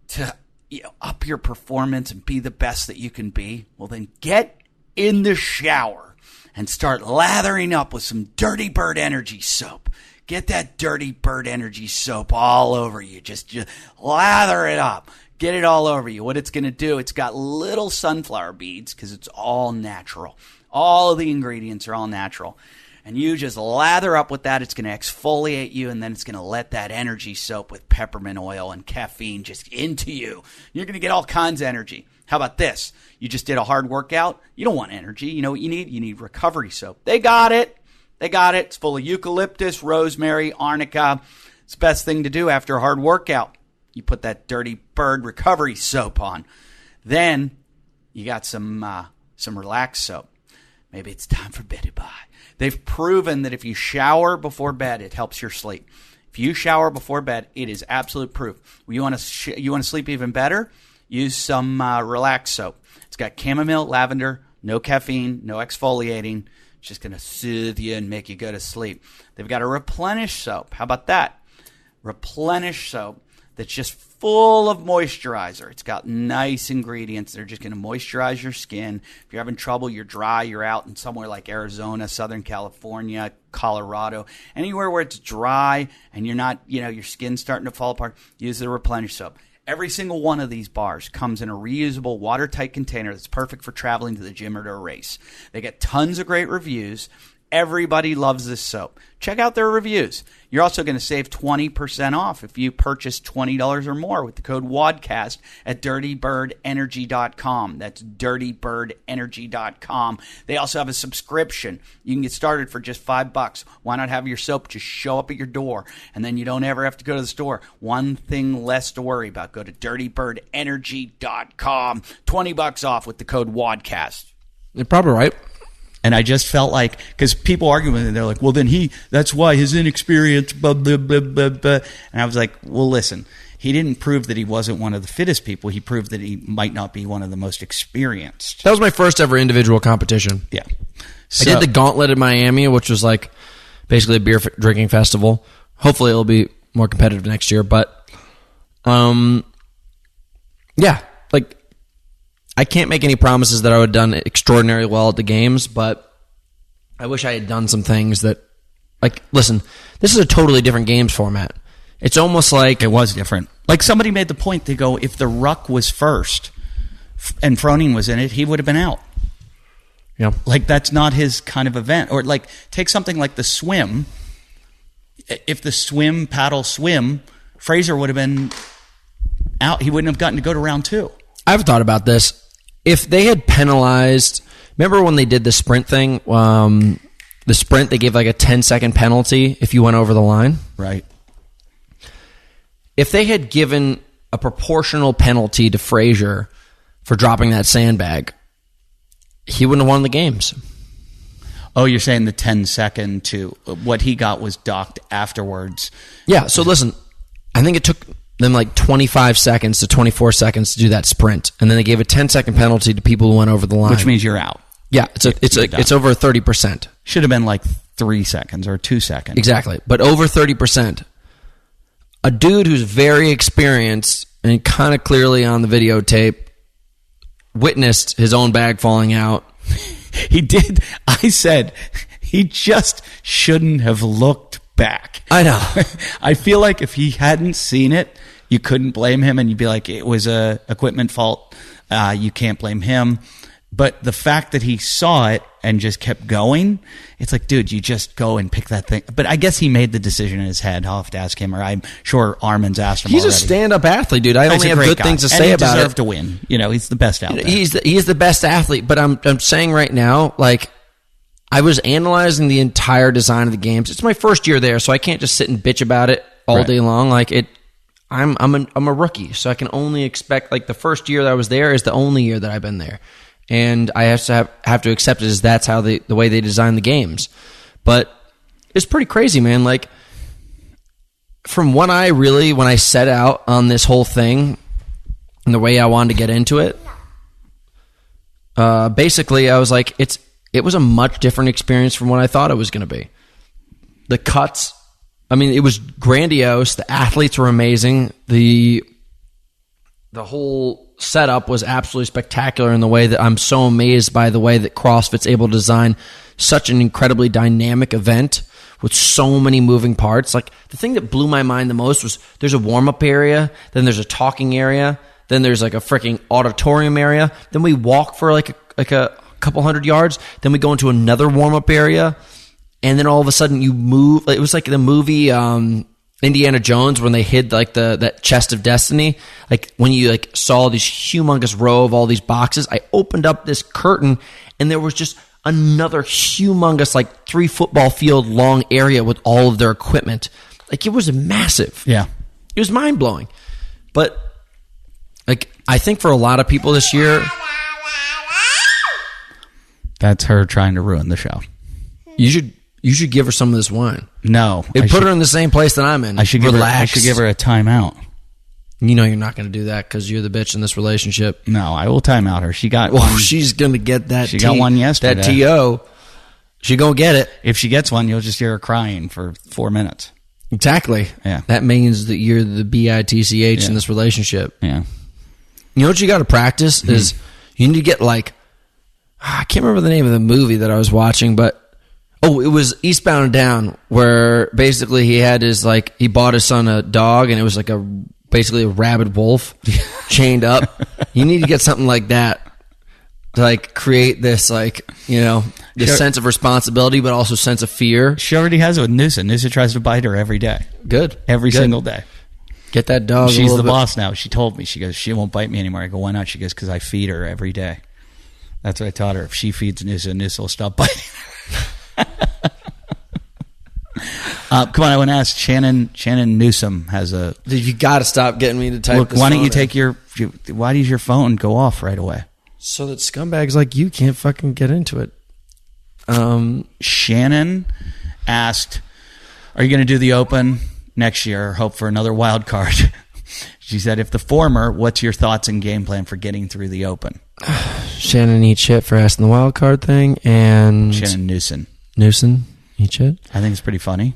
to up your performance and be the best that you can be. Well, then get in the shower and start lathering up with some Dirty Bird Energy Soap. Get that Dirty Bird Energy Soap all over you. Just lather it up. Get it all over you. What it's going to do, it's got little sunflower beads because it's all natural. All of the ingredients are all natural. And you just lather up with that. It's going to exfoliate you, and then it's going to let that energy soap with peppermint oil and caffeine just into you. You're going to get all kinds of energy. How about this? You just did a hard workout. You don't want energy. You know what you need? You need recovery soap. They got it. It's full of eucalyptus, rosemary, arnica. It's the best thing to do after a hard workout. You put that Dirty Bird recovery soap on. Then you got some relaxed soap. Maybe it's time for beddy bye. They've proven that if you shower before bed, it helps your sleep. If you shower before bed, it is absolute proof. You want to sleep even better? Use some relaxed soap. It's got chamomile, lavender, no caffeine, no exfoliating. It's just going to soothe you and make you go to sleep. They've got a replenish soap. How about that? Replenish soap that's just full of moisturizer. It's got nice ingredients that are just going to moisturize your skin. If you're having trouble, you're dry, you're out in somewhere like Arizona, Southern California, Colorado, anywhere where it's dry and you're not, your skin's starting to fall apart, use the Replenish soap. Every single one of these bars comes in a reusable, watertight container that's perfect for traveling to the gym or to a race. They get tons of great reviews. Everybody loves this soap. Check out their reviews. You're also going to save 20% off if you purchase $20 or more with the code WODCAST at dirtybirdenergy.com. That's dirtybirdenergy.com. They also have a subscription. You can get started for just $5. Why not have your soap just show up at your door, and then you don't ever have to go to the store? One thing less to worry about. Go to dirtybirdenergy.com. $20 off with the code WODCAST. You're probably right. And I just felt like, because people argue with it, they're like, well, then that's why his inexperience, blah, blah, blah, blah, blah. And I was like, well, listen, he didn't prove that he wasn't one of the fittest people. He proved that he might not be one of the most experienced. That was my first ever individual competition. Yeah. I did the Gauntlet in Miami, which was like basically a beer drinking festival. Hopefully it'll be more competitive next year. But, yeah, like, I can't make any promises that I would have done extraordinarily well at the games, but I wish I had done some things that, like, listen, this is a totally different games format. It's almost like... It was different. Like, somebody made the point, they go, if the ruck was first and Froning was in it, he would have been out. Yeah. Like, that's not his kind of event. Or, like, take something like the swim. If the paddle swim, Fraser would have been out. He wouldn't have gotten to go to round 2. I've thought about this. If they had penalized, remember when they did the sprint thing? The sprint, they gave like a 10-second penalty if you went over the line. Right. If they had given a proportional penalty to Frazier for dropping that sandbag, he wouldn't have won the games. Oh, you're saying the 10-second to what he got was docked afterwards. Yeah, so listen, I think it took them like 25 seconds to 24 seconds to do that sprint, and then they gave a 10-second penalty to people who went over the line, which means you're out. Yeah, it's over 30%. Should have been like 3 seconds or 2 seconds. Exactly, but over 30%. A dude who's very experienced and kind of clearly on the videotape witnessed his own bag falling out. He did. I said he just shouldn't have looked back. I know. I feel like if he hadn't seen it, you couldn't blame him, and you'd be like, it was a equipment fault. You can't blame him. But the fact that he saw it and just kept going, it's like, dude, you just go and pick that thing. But I guess he made the decision in his head. I'll have to ask him, or I'm sure Armin's asked him. He's already. a stand-up athlete, dude. I only have good things to say about it. He deserved to win. You know, he's the best out there. He is the best athlete. But I'm saying right now, like, I was analyzing the entire design of the games. It's my first year there, so I can't just sit and bitch about it all day long. Like I'm a rookie, so I can only expect, like, the first year that I was there is the only year that I've been there. And I have to accept it as that's how the way they design the games. But it's pretty crazy, man. Like, from when I set out on this whole thing and the way I wanted to get into it, basically I was like, it was a much different experience from what I thought it was going to be. The cuts, I mean, it was grandiose. The athletes were amazing. The whole setup was absolutely spectacular in the way that I'm so amazed by the way that CrossFit's able to design such an incredibly dynamic event with so many moving parts. Like, the thing that blew my mind the most was there's a warm-up area, then there's a talking area, then there's like a freaking auditorium area, then we walk for like a couple hundred yards, then we go into another warm-up area, and then all of a sudden you move. It was like the movie Indiana Jones when they hid like that chest of destiny. Like, when you like saw this humongous row of all these boxes, I opened up this curtain and there was just another humongous, like 3 football field long area with all of their equipment. Like, it was massive. Yeah. It was mind blowing. But like, I think for a lot of people this year, that's her trying to ruin the show. You should give her some of this wine. No. Put her in the same place that I'm in. I should give her a timeout. You know you're not going to do that because you're the bitch in this relationship. No, I will time out her. She got one. She's going to get that. She got one yesterday. That TO. She going to get it. If she gets one, you'll just hear her crying for 4 minutes. Exactly. Yeah. That means that you're the BITCH in this relationship. Yeah. You know what you got to practice is you need to get like, I can't remember the name of the movie that I was watching, but it was Eastbound and Down, where basically he bought his son a dog, and it was like basically a rabid wolf chained up. You need to get something like that to like create this, like, you know, this sense of responsibility, but also sense of fear. She already has it with Noosa. Noosa tries to bite her every day. Good. Every single day. Get that dog. She's the boss now. She told me, she goes, she won't bite me anymore. I go, why not? She goes, because I feed her every day. That's what I taught her. If she feeds Noosa, Noosa will stop biting her. Come on, I want to ask Shannon Newsom has a... You got to stop getting me to type. Look, why don't you take why does your phone go off right away? So that scumbags like you can't fucking get into it. Shannon asked, are you going to do the Open next year or hope for another wild card? She said, if the former, what's your thoughts and game plan for getting through the Open? Shannon eats shit for asking the wild card thing, and Shannon Newson. Newson eat shit. I think it's pretty funny.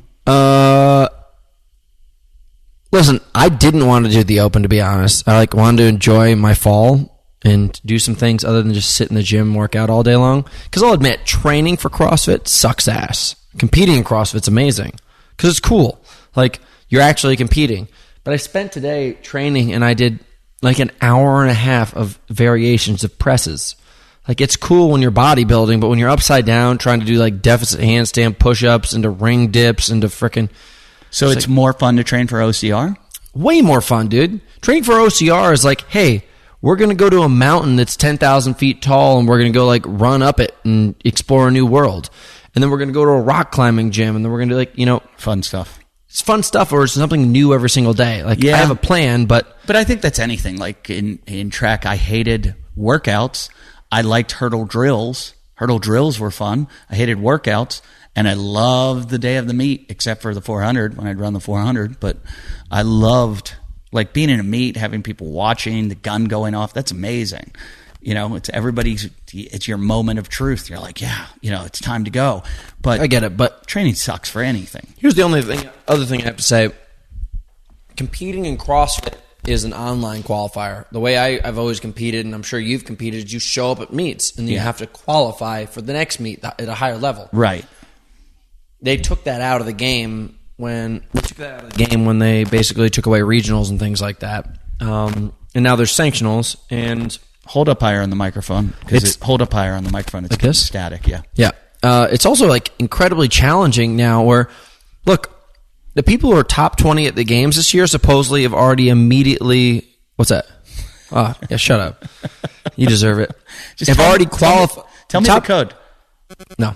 Listen, I didn't want to do the Open, to be honest. I wanted to enjoy my fall and do some things other than just sit in the gym and work out all day long. Because I'll admit, training for CrossFit sucks ass. Competing in CrossFit's amazing because it's cool. You're actually competing. But I spent today training, and I did an hour and a half of variations of presses. It's cool when you're bodybuilding, but when you're upside down trying to do deficit handstand push-ups into ring dips into frickin'... So it's more fun to train for OCR? Way more fun, dude. Training for OCR is hey, we're going to go to a mountain that's 10,000 feet tall, and we're going to go run up it and explore a new world. And then we're going to go to a rock climbing gym, and then we're going to do fun stuff. It's fun stuff, or it's something new every single day. I have a plan, but I think that's anything. In track, I hated workouts. I liked hurdle drills. Hurdle drills were fun. I hated workouts. And I loved the day of the meet, except for the 400 when I'd run the 400. But I loved being in a meet, having people watching, the gun going off. That's amazing. It's your moment of truth. You're it's time to go. But I get it. But training sucks for anything. Here's the other thing I have to say. Competing in CrossFit is an online qualifier. The way I've always competed, and I'm sure you've competed, is you show up at meets, and you have to qualify for the next meet at a higher level. Right. They took that out of the game when they basically took away regionals and things like that. And now there's sanctionals, and hold up higher on the microphone. Hold up higher on the microphone. It's this? Static. Yeah. Yeah. It's also incredibly challenging now. Where look, the people who are top 20 at the games this year supposedly have already immediately. What's that? Yeah. Shut up. You deserve it. Have already qualified. Tell me the code. No.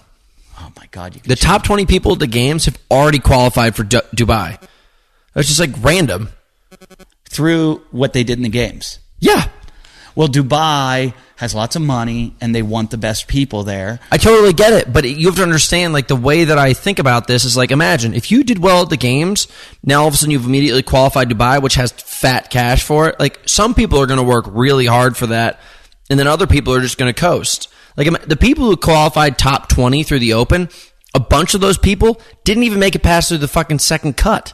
Oh my God! The top 20 people at the games have already qualified for Dubai. It's just random through what they did in the games. Yeah. Well, Dubai has lots of money, and they want the best people there. I totally get it, but you have to understand, the way that I think about this is imagine if you did well at the games, now all of a sudden you've immediately qualified Dubai, which has fat cash for it. Some people are going to work really hard for that, and then other people are just going to coast. The people who qualified top 20 through the Open, a bunch of those people didn't even make it past through the fucking second cut.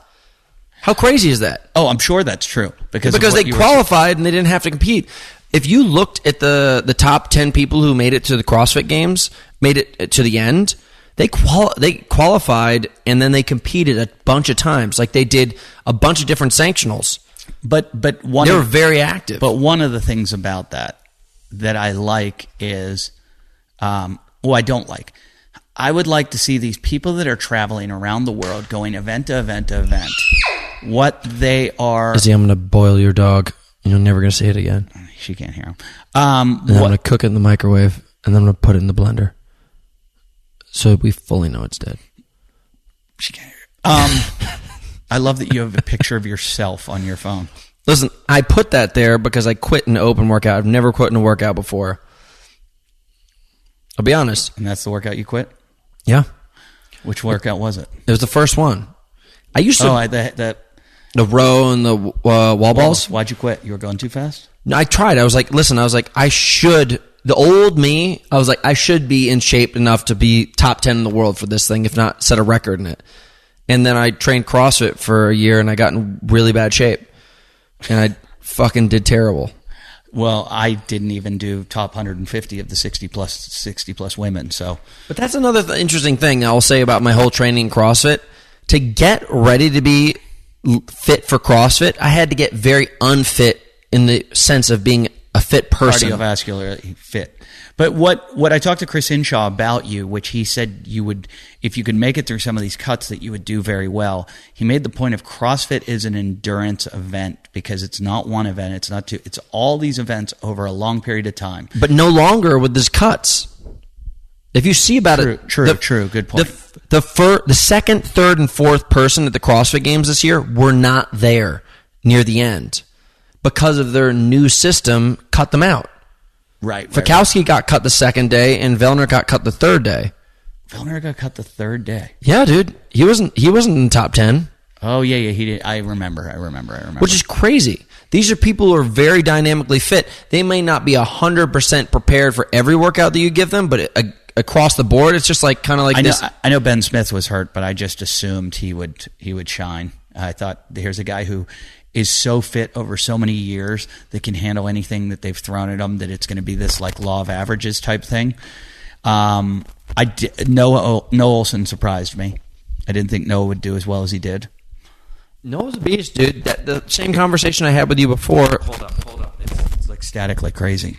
How crazy is that? Oh, I'm sure that's true. Because they qualified and they didn't have to compete. If you looked at the top 10 people who made it to the CrossFit Games, made it to the end, they qualified and then they competed a bunch of times. They did a bunch of different sanctionals. But they were very active. But one of the things about that I like is... I don't like. I would like to see these people that are traveling around the world going event to event to event. What they are... Izzy, I'm going to boil your dog. You're never going to see it again. She can't hear him. And I'm going to cook it in the microwave, and then I'm going to put it in the blender. So we fully know it's dead. She can't hear. I love that you have a picture of yourself on your phone. Listen, I put that there because I quit an open workout. I've never quit in a workout before. I'll be honest. And that's the workout you quit? Yeah. Which workout was it? It was the first one. I used to... the row and the wall balls. Why'd you quit? You were going too fast? No, I tried. I was I should... The old me, I was I should be in shape enough to be top 10 in the world for this thing, if not set a record in it. And then I trained CrossFit for a year, and I got in really bad shape. And I fucking did terrible. Well, I didn't even do top 150 of the 60 plus women. So, but that's another interesting thing I'll say about my whole training in CrossFit. To get ready to be fit for CrossFit, I had to get very unfit in the sense of being a fit person, cardiovascularly fit. But what I talked to Chris Hinshaw about you, which he said you would, if you could make it through some of these cuts, that you would do very well. He made the point of CrossFit is an endurance event because it's not one event, it's not two, it's all these events over a long period of time. But no longer with these cuts. If you see about it, true, good point. The second, third, and fourth person at the CrossFit Games this year were not there near the end because of their new system. Cut them out. Right. Fikowski got cut the second day, and Vellner got cut the third day. Fellner got cut the third day. Yeah, dude. He wasn't in the top 10. Oh, yeah, he did. I remember. Which is crazy. These are people who are very dynamically fit. They may not be 100% prepared for every workout that you give them, but across the board, it's just like kind of like this. I know Ben Smith was hurt, but I just assumed he would shine. I thought here's a guy who is so fit over so many years that can handle anything that they've thrown at him, that it's going to be this like law of averages type thing. Noah Olsen surprised me. I didn't think Noah would do as well as he did. Noah's a beast, dude. The same conversation I had with you before. Hold up. It's like static like crazy.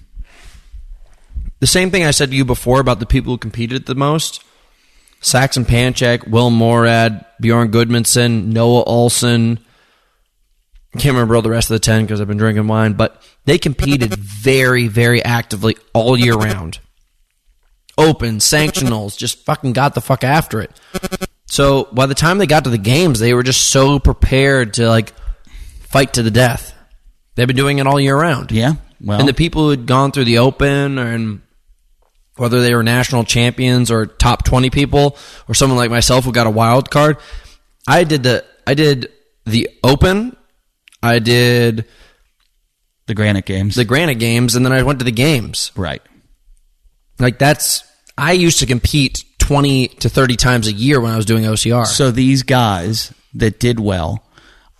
The same thing I said to you before about the people who competed the most. Saxon Panchak, Will Morad, Bjorn Goodmanson, Noah Olsen. I can't remember all the rest of the 10 because I've been drinking wine, but they competed very, very actively all year round. Open, sanctionals, just fucking got the fuck after it. So by the time they got to the games, they were just so prepared to like fight to the death. They've been doing it all year round. Yeah, well, and the people who had gone through the Open, and whether they were national champions or top 20 people, or someone like myself who got a wild card, I did the Open, I did the Granite Games, and then I went to the games. Right. Like I used to compete 20 to 30 times a year when I was doing OCR. So these guys that did well,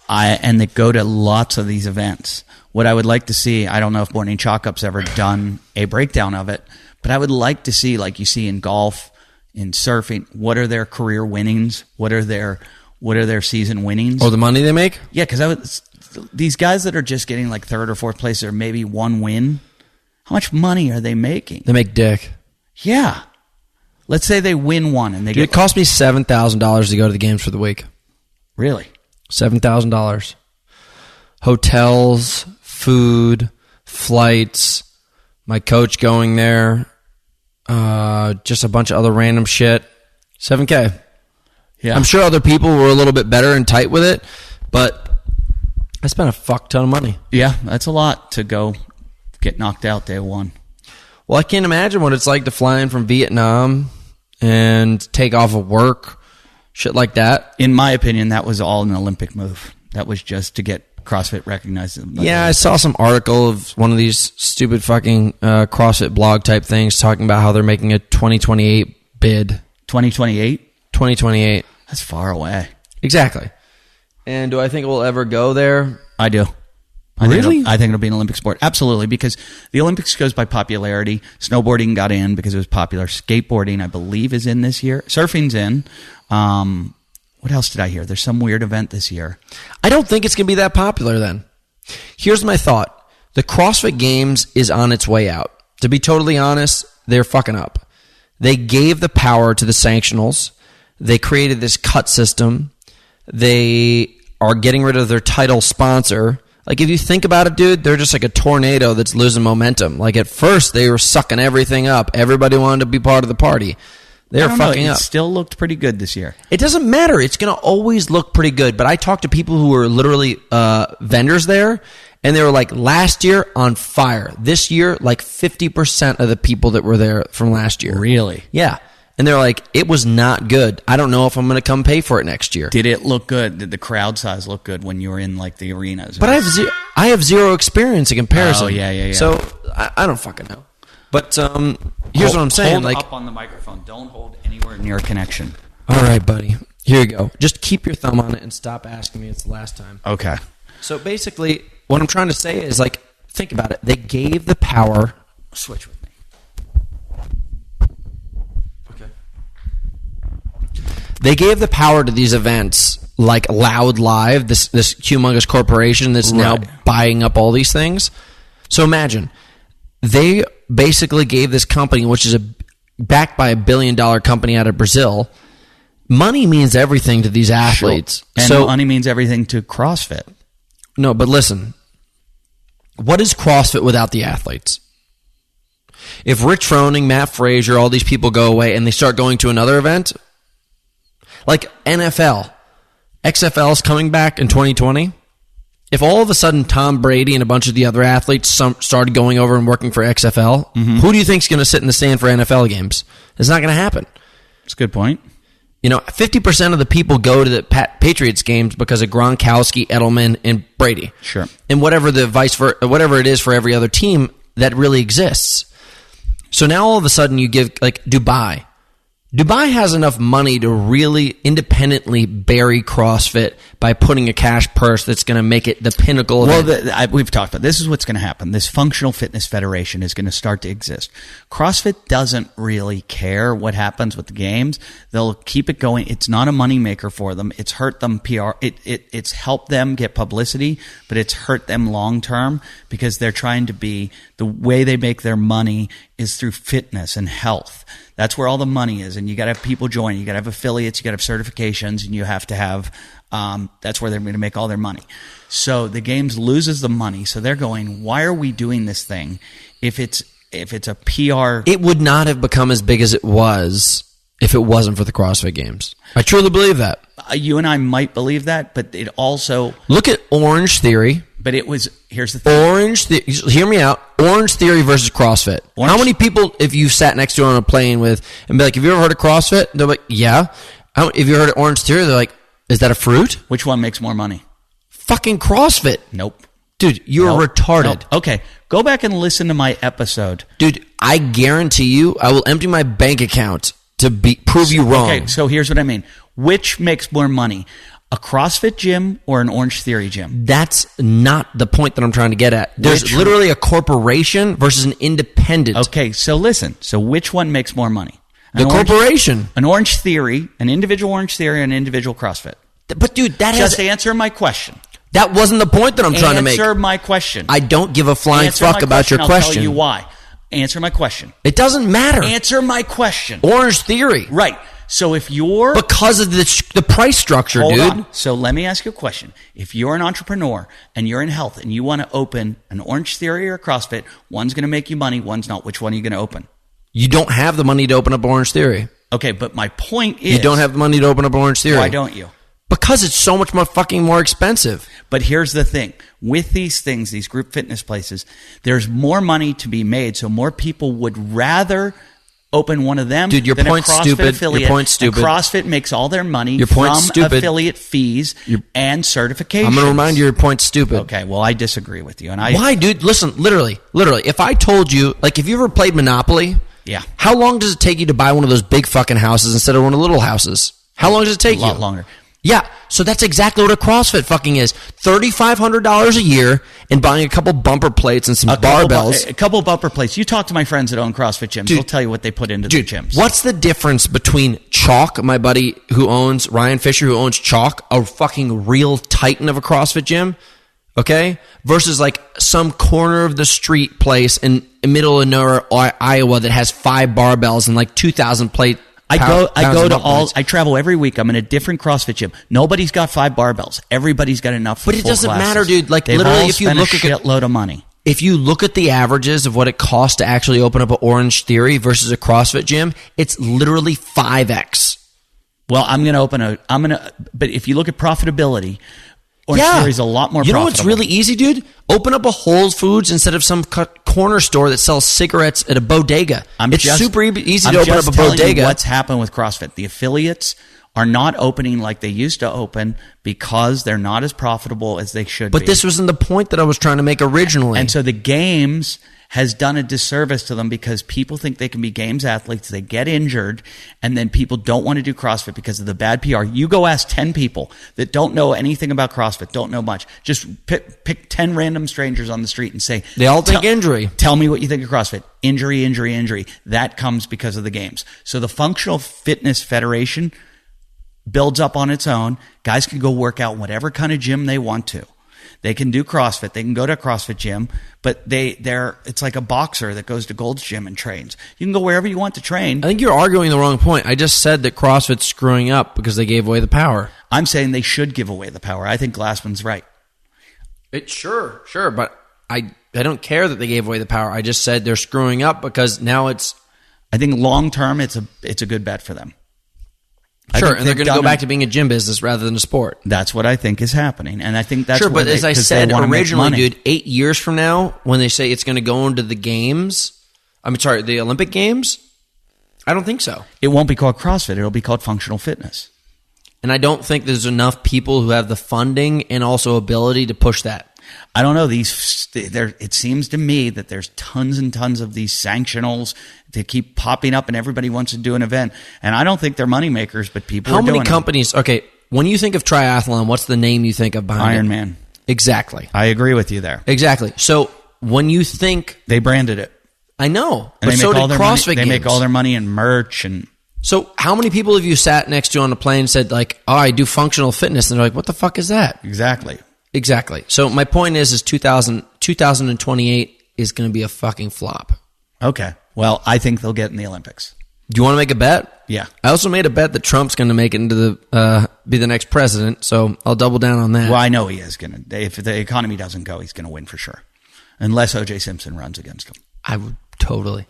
and that go to lots of these events, what I would like to see, I don't know if Morning Chalk Up's ever done a breakdown of it, but I would like to see, like you see in golf, in surfing, what are their career winnings? What are their season winnings? Or the money they make? Yeah, because these guys that are just getting like third or fourth place or maybe one win, how much money are they making? They make dick. Yeah. Let's say they win one and they get... It cost me $7,000 to go to the games for the week. Really? $7,000. Hotels, food, flights, my coach going there, just a bunch of other random shit. $7K. Yeah. I'm sure other people were a little bit better and tight with it, but I spent a fuck ton of money. Yeah, that's a lot to go get knocked out day one. Well, I can't imagine what it's like to fly in from Vietnam and take off of work, shit like that. In my opinion, that was all an Olympic move. That was just to get CrossFit recognized. Yeah, I saw some article of one of these stupid fucking CrossFit blog type things talking about how they're making a 2028 bid. 2028? 2028. That's far away. Exactly. And do I think we'll ever go there? I do. Really? I think it'll be an Olympic sport. Absolutely, because the Olympics goes by popularity. Snowboarding got in because it was popular. Skateboarding, I believe, is in this year. Surfing's in. What else did I hear? There's some weird event this year. I don't think it's going to be that popular then. Here's my thought. The CrossFit Games is on its way out. To be totally honest, they're fucking up. They gave the power to the sanctionals. They created this cut system. They are getting rid of their title sponsor. Like, if you think about it, dude, they're just like a tornado that's losing momentum. Like, at first, they were sucking everything up. Everybody wanted to be part of the party. They're fucking up. It still looked pretty good this year. It doesn't matter. It's going to always look pretty good. But I talked to people who were literally vendors there, and they were like, last year, on fire. This year, like 50% of the people that were there from last year. Really? Yeah. And they're like, it was not good. I don't know if I'm going to come pay for it next year. Did it look good? Did the crowd size look good when you were in like the arenas? But I have zero experience in comparison. Oh, yeah. So I don't fucking know. But here's what I'm saying. Hold up on the microphone. Don't hold anywhere near a connection. All right, buddy. Here you go. Just keep your thumb on it and stop asking me. It's the last time. Okay. So basically, what I'm trying to say is, like, think about it. They gave the power. Switch with me. They gave the power to these events, like Loud Live, this humongous corporation that's now buying up all these things. So imagine, they basically gave this company, which is backed by $1 billion company out of Brazil. Money means everything to these athletes. Sure. And so money means everything to CrossFit. No, but listen, what is CrossFit without the athletes? If Rich Froning, Matt Frazier, all these people go away and they start going to another event, like NFL, XFL is coming back in 2020. If all of a sudden Tom Brady and a bunch of the other athletes started going over and working for XFL, who do you think is going to sit in the stand for NFL games? It's not going to happen. It's a good point. 50% of the people go to the Patriots games because of Gronkowski, Edelman, and Brady. Sure. And whatever it is for every other team that really exists. So now all of a sudden you give like Dubai. Dubai has enough money to really independently bury CrossFit by putting a cash purse that's going to make it the pinnacle of it. We've talked about this. Is what's going to happen. This functional fitness federation is going to start to exist. CrossFit doesn't really care what happens with the games. They'll keep it going. It's not a moneymaker for them. It's hurt them PR. It's helped them get publicity, but it's hurt them long term because they're trying to be, the way they make their money is through fitness and health. That's where all the money is, and you got to have people join. You got to have affiliates, you got to have certifications, and you have to have. That's where they're going to make all their money. So the games loses the money. So they're going, why are we doing this thing? If it's a PR, it would not have become as big as it was if it wasn't for the CrossFit Games. I truly believe that. You and I might believe that, but it also look at Orange Theory. But it was, here's the thing. Hear me out. Orange Theory versus CrossFit. How many people, if you sat next to on a plane with, and be like, have you ever heard of CrossFit? They're like, yeah. If you heard of Orange Theory, they're like, is that a fruit? Which one makes more money? Fucking CrossFit. Nope. Dude, you're retarded. Nope. Okay, go back and listen to my episode. Dude, I guarantee you, I will empty my bank account to prove you wrong. Okay, so here's what I mean. Which makes more money? A CrossFit gym or an Orange Theory gym? That's not the point that I'm trying to get at. There's literally a corporation versus an independent. Okay, so listen. So which one makes more money? The corporation. An Orange Theory, an individual Orange Theory, and an individual CrossFit. But dude, just answer my question. That wasn't the point that I'm trying to make. Answer my question. I don't give a flying fuck about your question. I'll tell you why. Answer my question. It doesn't matter. Answer my question. Orange Theory. Right. So if you're... Because of the price structure, Hold dude. on. So let me ask you a question. If you're an entrepreneur and you're in health and you want to open an Orange Theory or a CrossFit, one's going to make you money, one's not. Which one are you going to open? You don't have the money to open up Orange Theory. Okay, but my point is... You don't have the money to open up Orange Theory. Why don't you? Because it's so much more expensive. But here's the thing. With these things, these group fitness places, there's more money to be made, so more people would rather open one of them Dude, your than point's a CrossFit stupid. affiliate. Your point's stupid. And CrossFit makes all their money your from affiliate fees and certifications. I'm going to remind you your point's stupid. Okay, well, I disagree with you. Why, dude? Listen, literally, if I told you, like, if you ever played Monopoly, yeah. How long does it take you to buy one of those big fucking houses instead of one of the little houses? How long does it take you? A lot longer. Yeah, so that's exactly what a CrossFit fucking is. $3,500 a year and buying a couple bumper plates and some barbells. A couple bumper plates. You talk to my friends that own CrossFit gyms. They'll tell you what they put into the gyms. What's the difference between Chalk, my buddy Ryan Fisher, who owns Chalk, a fucking real titan of a CrossFit gym, okay, versus like some corner of the street place in the middle of nowhere, Iowa, that has 5 barbells and like 2,000 plate. I travel every week. I'm in a different CrossFit gym. Nobody's got 5 barbells. Everybody's got enough. But it doesn't matter, dude. Like, they've literally, all if you spent look a shitload of money. If you look at the averages of what it costs to actually open up an Orange Theory versus a CrossFit gym, it's literally 5x. Well, but if you look at profitability, Orange Theory is a lot more profitable. You know what's really easy, dude? Open up a Whole Foods instead of some corner store that sells cigarettes at a bodega. It's super easy to open up a bodega. What's happened with CrossFit? The affiliates are not opening like they used to open because they're not as profitable as they should be. But this wasn't the point that I was trying to make originally. And so the games has done a disservice to them because people think they can be games athletes. They get injured, and then people don't want to do CrossFit because of the bad PR. You go ask 10 people that don't know anything about CrossFit, don't know much. Just pick 10 random strangers on the street and say, they all think injury. Tell me what you think of CrossFit. Injury, injury, injury. That comes because of the games. So the Functional Fitness Federation builds up on its own. Guys can go work out in whatever kind of gym they want to. They can do CrossFit. They can go to a CrossFit gym, but it's like a boxer that goes to Gold's Gym and trains. You can go wherever you want to train. I think you're arguing the wrong point. I just said that CrossFit's screwing up because they gave away the power. I'm saying they should give away the power. I think Glassman's right. Sure, but I don't care that they gave away the power. I just said they're screwing up because now it's... I think long term, it's a good bet for them. Sure, and they're going to go back to being a gym business rather than a sport. That's what I think is happening, and I think that's but as I said originally, dude, 8 years from now, when they say it's going to go into the games, the Olympic Games, I don't think so. It won't be called CrossFit. It'll be called functional fitness. And I don't think there's enough people who have the funding and also ability to push that. I don't know. It seems to me that there's tons and tons of these sanctionals that keep popping up, and everybody wants to do an event. And I don't think they're money makers, but people. How are many doing companies? Okay, when you think of triathlon, what's the name you think of behind it? Ironman. Exactly. I agree with you there. Exactly. So when you think, they branded it, I know, and but so did CrossFit money, Games. They make all their money in merch and. So how many people have you sat next to on a plane and said like, "Oh, I do functional fitness," and they're like, "What the fuck is that?" Exactly. So my point is 2028 is going to be a fucking flop. Okay. Well, I think they'll get in the Olympics. Do you want to make a bet? Yeah. I also made a bet that Trump's going to make it into be the next president, so I'll double down on that. Well, I know he is going to. If the economy doesn't go, he's going to win for sure. Unless O.J. Simpson runs against him. I would totally.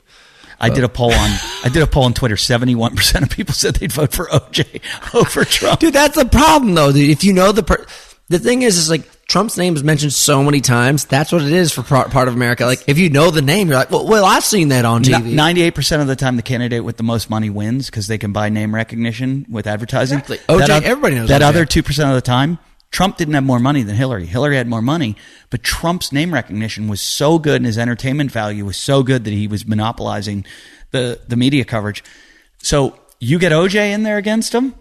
I did a poll on Twitter. 71% of people said they'd vote for O.J. over Trump. Dude, that's the problem, though. Dude. If you know the thing is like Trump's name is mentioned so many times. That's what it is for part of America. Like if you know the name, you're like, well, I've seen that on TV. 98% of the time, the candidate with the most money wins because they can buy name recognition with advertising. Exactly. OJ, everybody knows that. OJ. Other 2% of the time, Trump didn't have more money than Hillary. Hillary had more money, but Trump's name recognition was so good and his entertainment value was so good that he was monopolizing the media coverage. So you get OJ in there against him?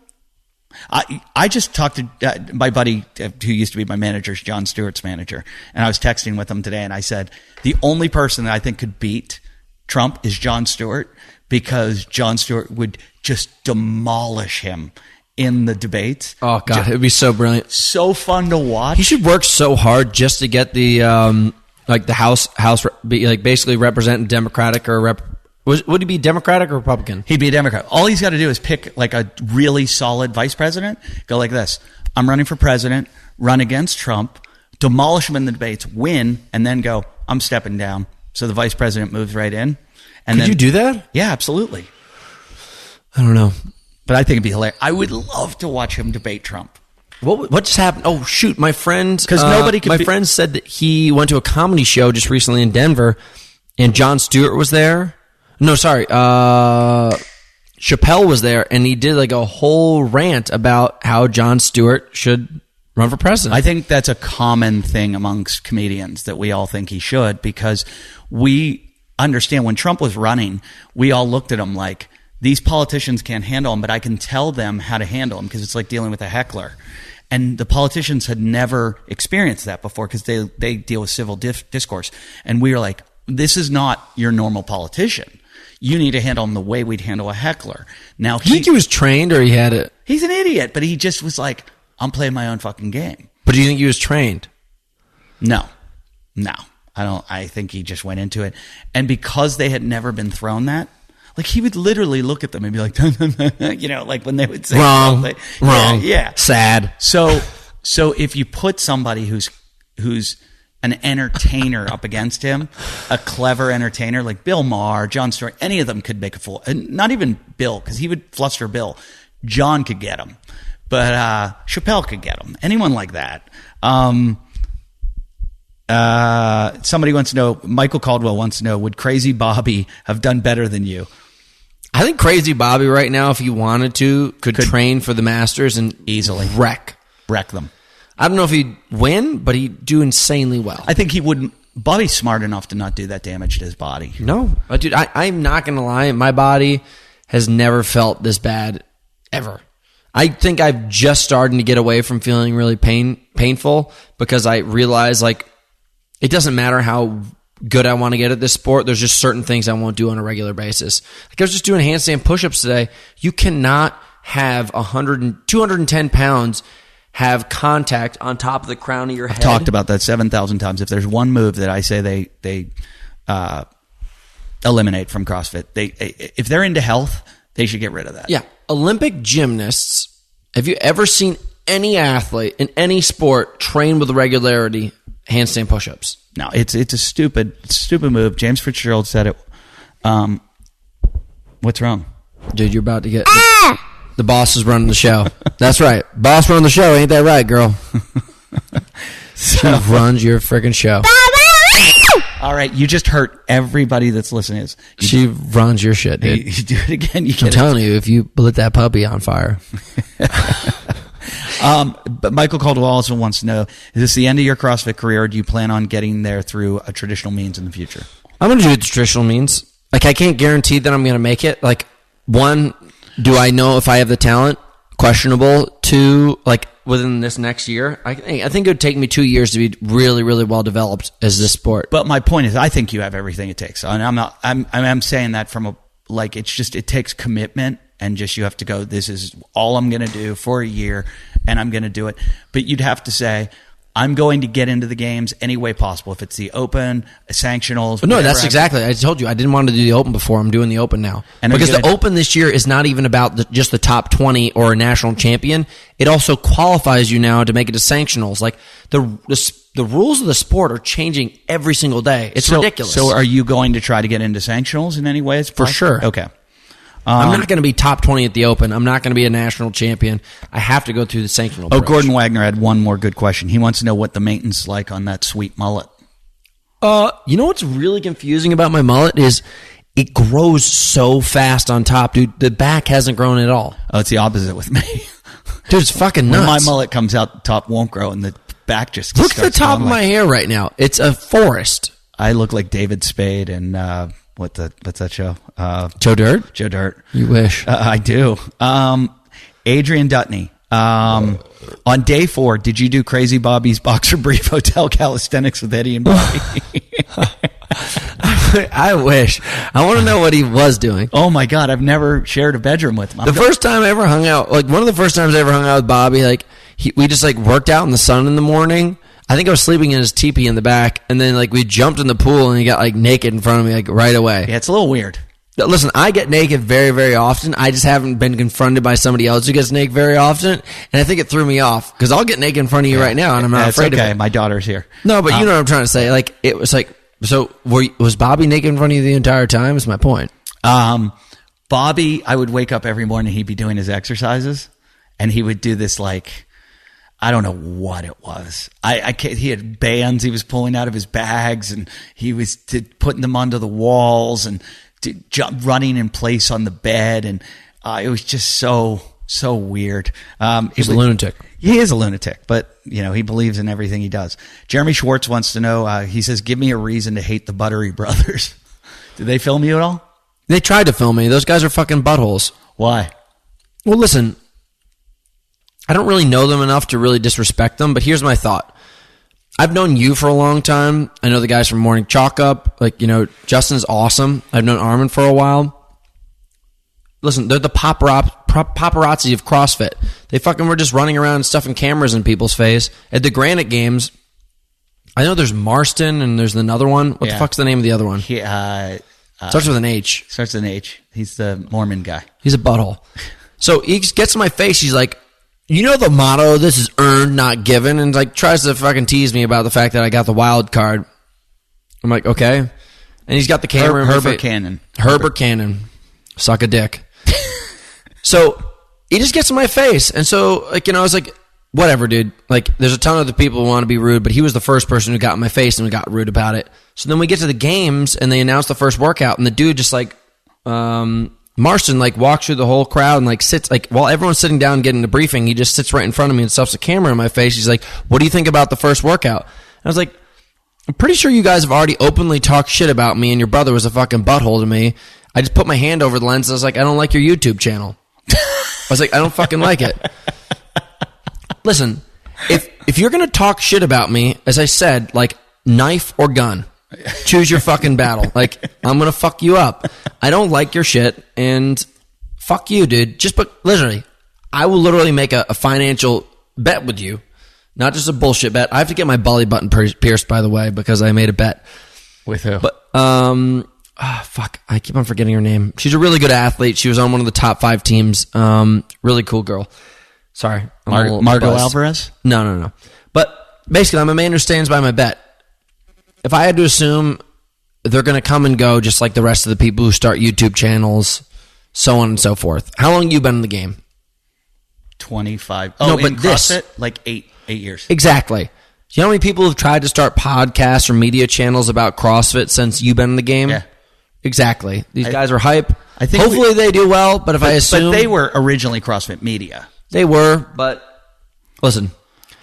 I just talked to my buddy who used to be my manager, Jon Stewart's manager, and I was texting with him today, and I said, the only person that I think could beat Trump is Jon Stewart, because Jon Stewart would just demolish him in the debates. Oh, God, it would be so brilliant. So fun to watch. He should work so hard just to get the, like the House, like basically represent Democratic or would he be Democratic or Republican? He'd be a Democrat. All he's got to do is pick like a really solid vice president, go like this. I'm running for president, run against Trump, demolish him in the debates, win, and then go, I'm stepping down. So the vice president moves right in. And Could you do that? Yeah, absolutely. I don't know. But I think it'd be hilarious. I would love to watch him debate Trump. What just happened? Oh, shoot. My friend, friend said that he went to a comedy show just recently in Denver, and Jon Stewart was there. No, sorry. Chappelle was there, and he did like a whole rant about how Jon Stewart should run for president. I think that's a common thing amongst comedians, that we all think he should, because we understand when Trump was running, we all looked at him like, these politicians can't handle him, but I can tell them how to handle him, because it's like dealing with a heckler. And the politicians had never experienced that before, because they deal with civil discourse. And we were like, this is not your normal politician. You need to handle him the way we'd handle a heckler. Now, Do you think he was trained or he had it? He's an idiot, but he just was like, I'm playing my own fucking game. But do you think he was trained? No, I don't. I think he just went into it. And because they had never been thrown that, like he would literally look at them and be like, you know, like when they would say wrong, yeah, sad. So if you put somebody who's an entertainer up against him, a clever entertainer like Bill Maher, Jon Stewart, any of them could make a fool. And not even Bill, because he would fluster Bill. John could get him, but Chappelle could get him. Anyone like that. Somebody wants to know, Michael Caldwell wants to know, would Crazy Bobby have done better than you? I think Crazy Bobby right now, if he wanted to, could train for the Masters and easily wreck them. I don't know if he'd win, but he'd do insanely well. I think he wouldn't. Bobby's smart enough to not do that damage to his body. No. Dude, I'm not going to lie. My body has never felt this bad, ever. I think I've just started to get away from feeling really painful, because I realize, like, it doesn't matter how good I want to get at this sport. There's just certain things I won't do on a regular basis. Like I was just doing handstand push-ups today. You cannot have 210 pounds have contact on top of the crown of your head. I've talked about that 7,000 times. If there's one move that I say they eliminate from CrossFit, if they're into health, they should get rid of that. Yeah. Olympic gymnasts, have you ever seen any athlete in any sport train with regularity handstand push-ups? No, it's a stupid move. James Fitzgerald said it. What's wrong? Dude, you're about to get... The boss is running the show. That's right. Boss running the show. Ain't that right, girl? She runs your freaking show. All right, you just hurt everybody that's listening. She runs your shit, dude. You do it again. I'm telling you, if you lit that puppy on fire. But Michael Caldwell also wants to know, is this the end of your CrossFit career, or do you plan on getting there through a traditional means in the future? I'm going to do the traditional means. Like, I can't guarantee that I'm going to make it. Like, one, do I know if I have the talent? Questionable. Two, like, within this next year, I think it would take me 2 years to be really, really well developed as this sport. But my point is, I think you have everything it takes. And I'm saying that from it takes commitment, and just, you have to go, this is all I'm going to do for a year, and I'm going to do it. But you'd have to say, I'm going to get into the games any way possible. If it's the Open, sanctionals. No, that's exactly. I told you I didn't want to do the Open before. I'm doing the Open now. And because the Open this year is not even about just the top 20 or a national champion. It also qualifies you now to make it to sanctionals. Like, the rules of the sport are changing every single day. It's ridiculous. So are you going to try to get into sanctionals in any way? For sure. Okay. I'm not going to be top 20 at the Open. I'm not going to be a national champion. I have to go through the sanctional approach. Gordon Wagner had one more good question. He wants to know what the maintenance is like on that sweet mullet. You know what's really confusing about my mullet is it grows so fast on top, dude. The back hasn't grown at all. Oh, it's the opposite with me. Dude, it's fucking nuts. When my mullet comes out, the top won't grow, and the back just Look at the top of my hair right now. It's a forest. I look like David Spade and what's that show? Joe Dirt? Joe Dirt. You wish. I do. Adrian Dutney. On day 4, did you do Crazy Bobby's boxer brief hotel calisthenics with Eddie and Bobby? I wish. I want to know what he was doing. Oh my God, I've never shared a bedroom with him. First time I ever hung out, like one of the first times I ever hung out with Bobby, like we just like worked out in the sun in the morning. I think I was sleeping in his teepee in the back, and then like we jumped in the pool and he got like naked in front of me like right away. Yeah, it's a little weird. Listen, I get naked very, very often. I just haven't been confronted by somebody else who gets naked very often, and I think it threw me off because I'll get naked in front of you right now, and I'm not afraid of it. My daughter's here. No, but you know what I'm trying to say. Like it was like, so was Bobby naked in front of you the entire time? Is my point. Bobby, I would wake up every morning. He'd be doing his exercises, and he would do this like, I don't know what it was. He had bands he was pulling out of his bags, and he was putting them onto the walls and running in place on the bed, and it was just so weird. He's a lunatic. He is a lunatic, but he believes in everything he does. Jeremy Schwartz wants to know. He says, "Give me a reason to hate the Buttery Brothers." Did they film you at all? They tried to film me. Those guys are fucking buttholes. Why? Well, listen. I don't really know them enough to really disrespect them, but here's my thought. I've known you for a long time. I know the guys from Morning Chalk Up. Like, Justin's awesome. I've known Armin for a while. Listen, they're the paparazzi of CrossFit. They fucking were just running around and stuffing cameras in people's face. At the Granite Games, I know there's Marston and there's another one. What the fuck's the name of the other one? Starts with an H. Starts with an H. He's the Mormon guy. He's a butthole. So he gets in my face. He's like, you know the motto, this is earned, not given, and like tries to fucking tease me about the fact that I got the wild card. I'm like, okay. And he's got the camera in my face. Herbert Cannon. Herbert Cannon. Suck a dick. So he just gets in my face. And so, like, I was like, whatever, dude. Like, there's a ton of other people who want to be rude, but he was the first person who got in my face and got rude about it. So then we get to the games, and they announce the first workout, and the dude just like, Marston like walks through the whole crowd and like sits like while everyone's sitting down getting the briefing, he just sits right in front of me and stuffs a camera in my face. He's like, "What do you think about the first workout?" And I was like, "I'm pretty sure you guys have already openly talked shit about me, and your brother was a fucking butthole to me." I just put my hand over the lens. I was like, "I don't like your YouTube channel." I was like, "I don't fucking like it." Listen, if you're gonna talk shit about me, as I said, like knife or gun. Choose your fucking battle. Like, I'm going to fuck you up. I don't like your shit, and fuck you, dude. Literally, I will literally make a financial bet with you. Not just a bullshit bet. I have to get my belly button pierced, by the way, because I made a bet. With who? But, fuck. I keep on forgetting her name. She's a really good athlete. She was on one of the top 5 teams. Really cool girl. Sorry. Margot Alvarez? No. But basically, I'm a man who stands by my bet. If I had to assume, they're going to come and go just like the rest of the people who start YouTube channels, so on and so forth. How long have you been in the game? 25. No, but CrossFit, like 8 years. Exactly. you know how many people have tried to start podcasts or media channels about CrossFit since you've been in the game? Yeah. Exactly. These guys are hype. I think hopefully they do well, but if I assume... But they were originally CrossFit Media. They were, but listen,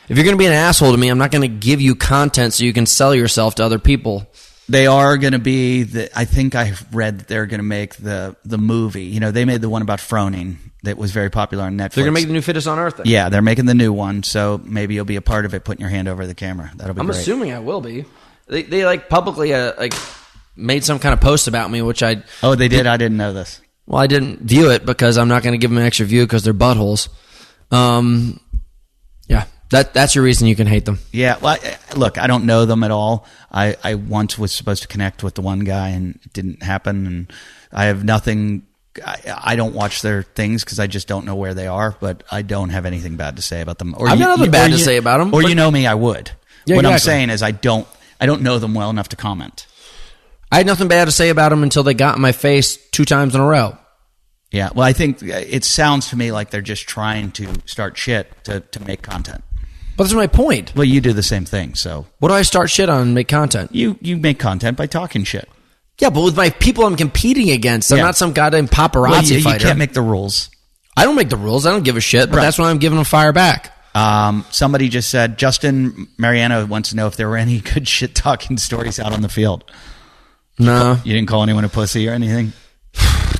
if you're going to be an asshole to me, I'm not going to give you content so you can sell yourself to other people. They are going to be I think I read that they're going to make the movie. You know, they made the one about Froning that was very popular on Netflix. They're going to make the new Fittest on Earth thing. Yeah, they're making the new one, so maybe you'll be a part of it, putting your hand over the camera. That'll be great. I'm assuming I will be. They like publicly made some kind of post about me, which I... Oh, they did? I didn't know this. Well, I didn't view it because I'm not going to give them an extra view because they're buttholes. Yeah, that's your reason you can hate them. Yeah, well, look, I don't know them at all. I once was supposed to connect with the one guy, and it didn't happen, and I have nothing... I don't watch their things because I just don't know where they are, but I don't have anything bad to say about them. Or I've got nothing bad to say about them. Or you know me, I would. Yeah, what exactly. I'm saying is I don't know them well enough to comment. I had nothing bad to say about them until they got in my face 2 times in a row. Yeah, well, I think it sounds to me like they're just trying to start shit to make content. But that's my point. Well, you do the same thing, so... What do I start shit on and make content? You make content by talking shit. Yeah, but with my people I'm competing against, I'm not some goddamn paparazzi Well, you fighter. can't make the rules. I don't make the rules. I don't give a shit, but Right. that's why I'm giving them fire back. Somebody just said, Justin Mariano wants to know if there were any good shit-talking stories out on the field. No. You didn't call anyone a pussy or anything?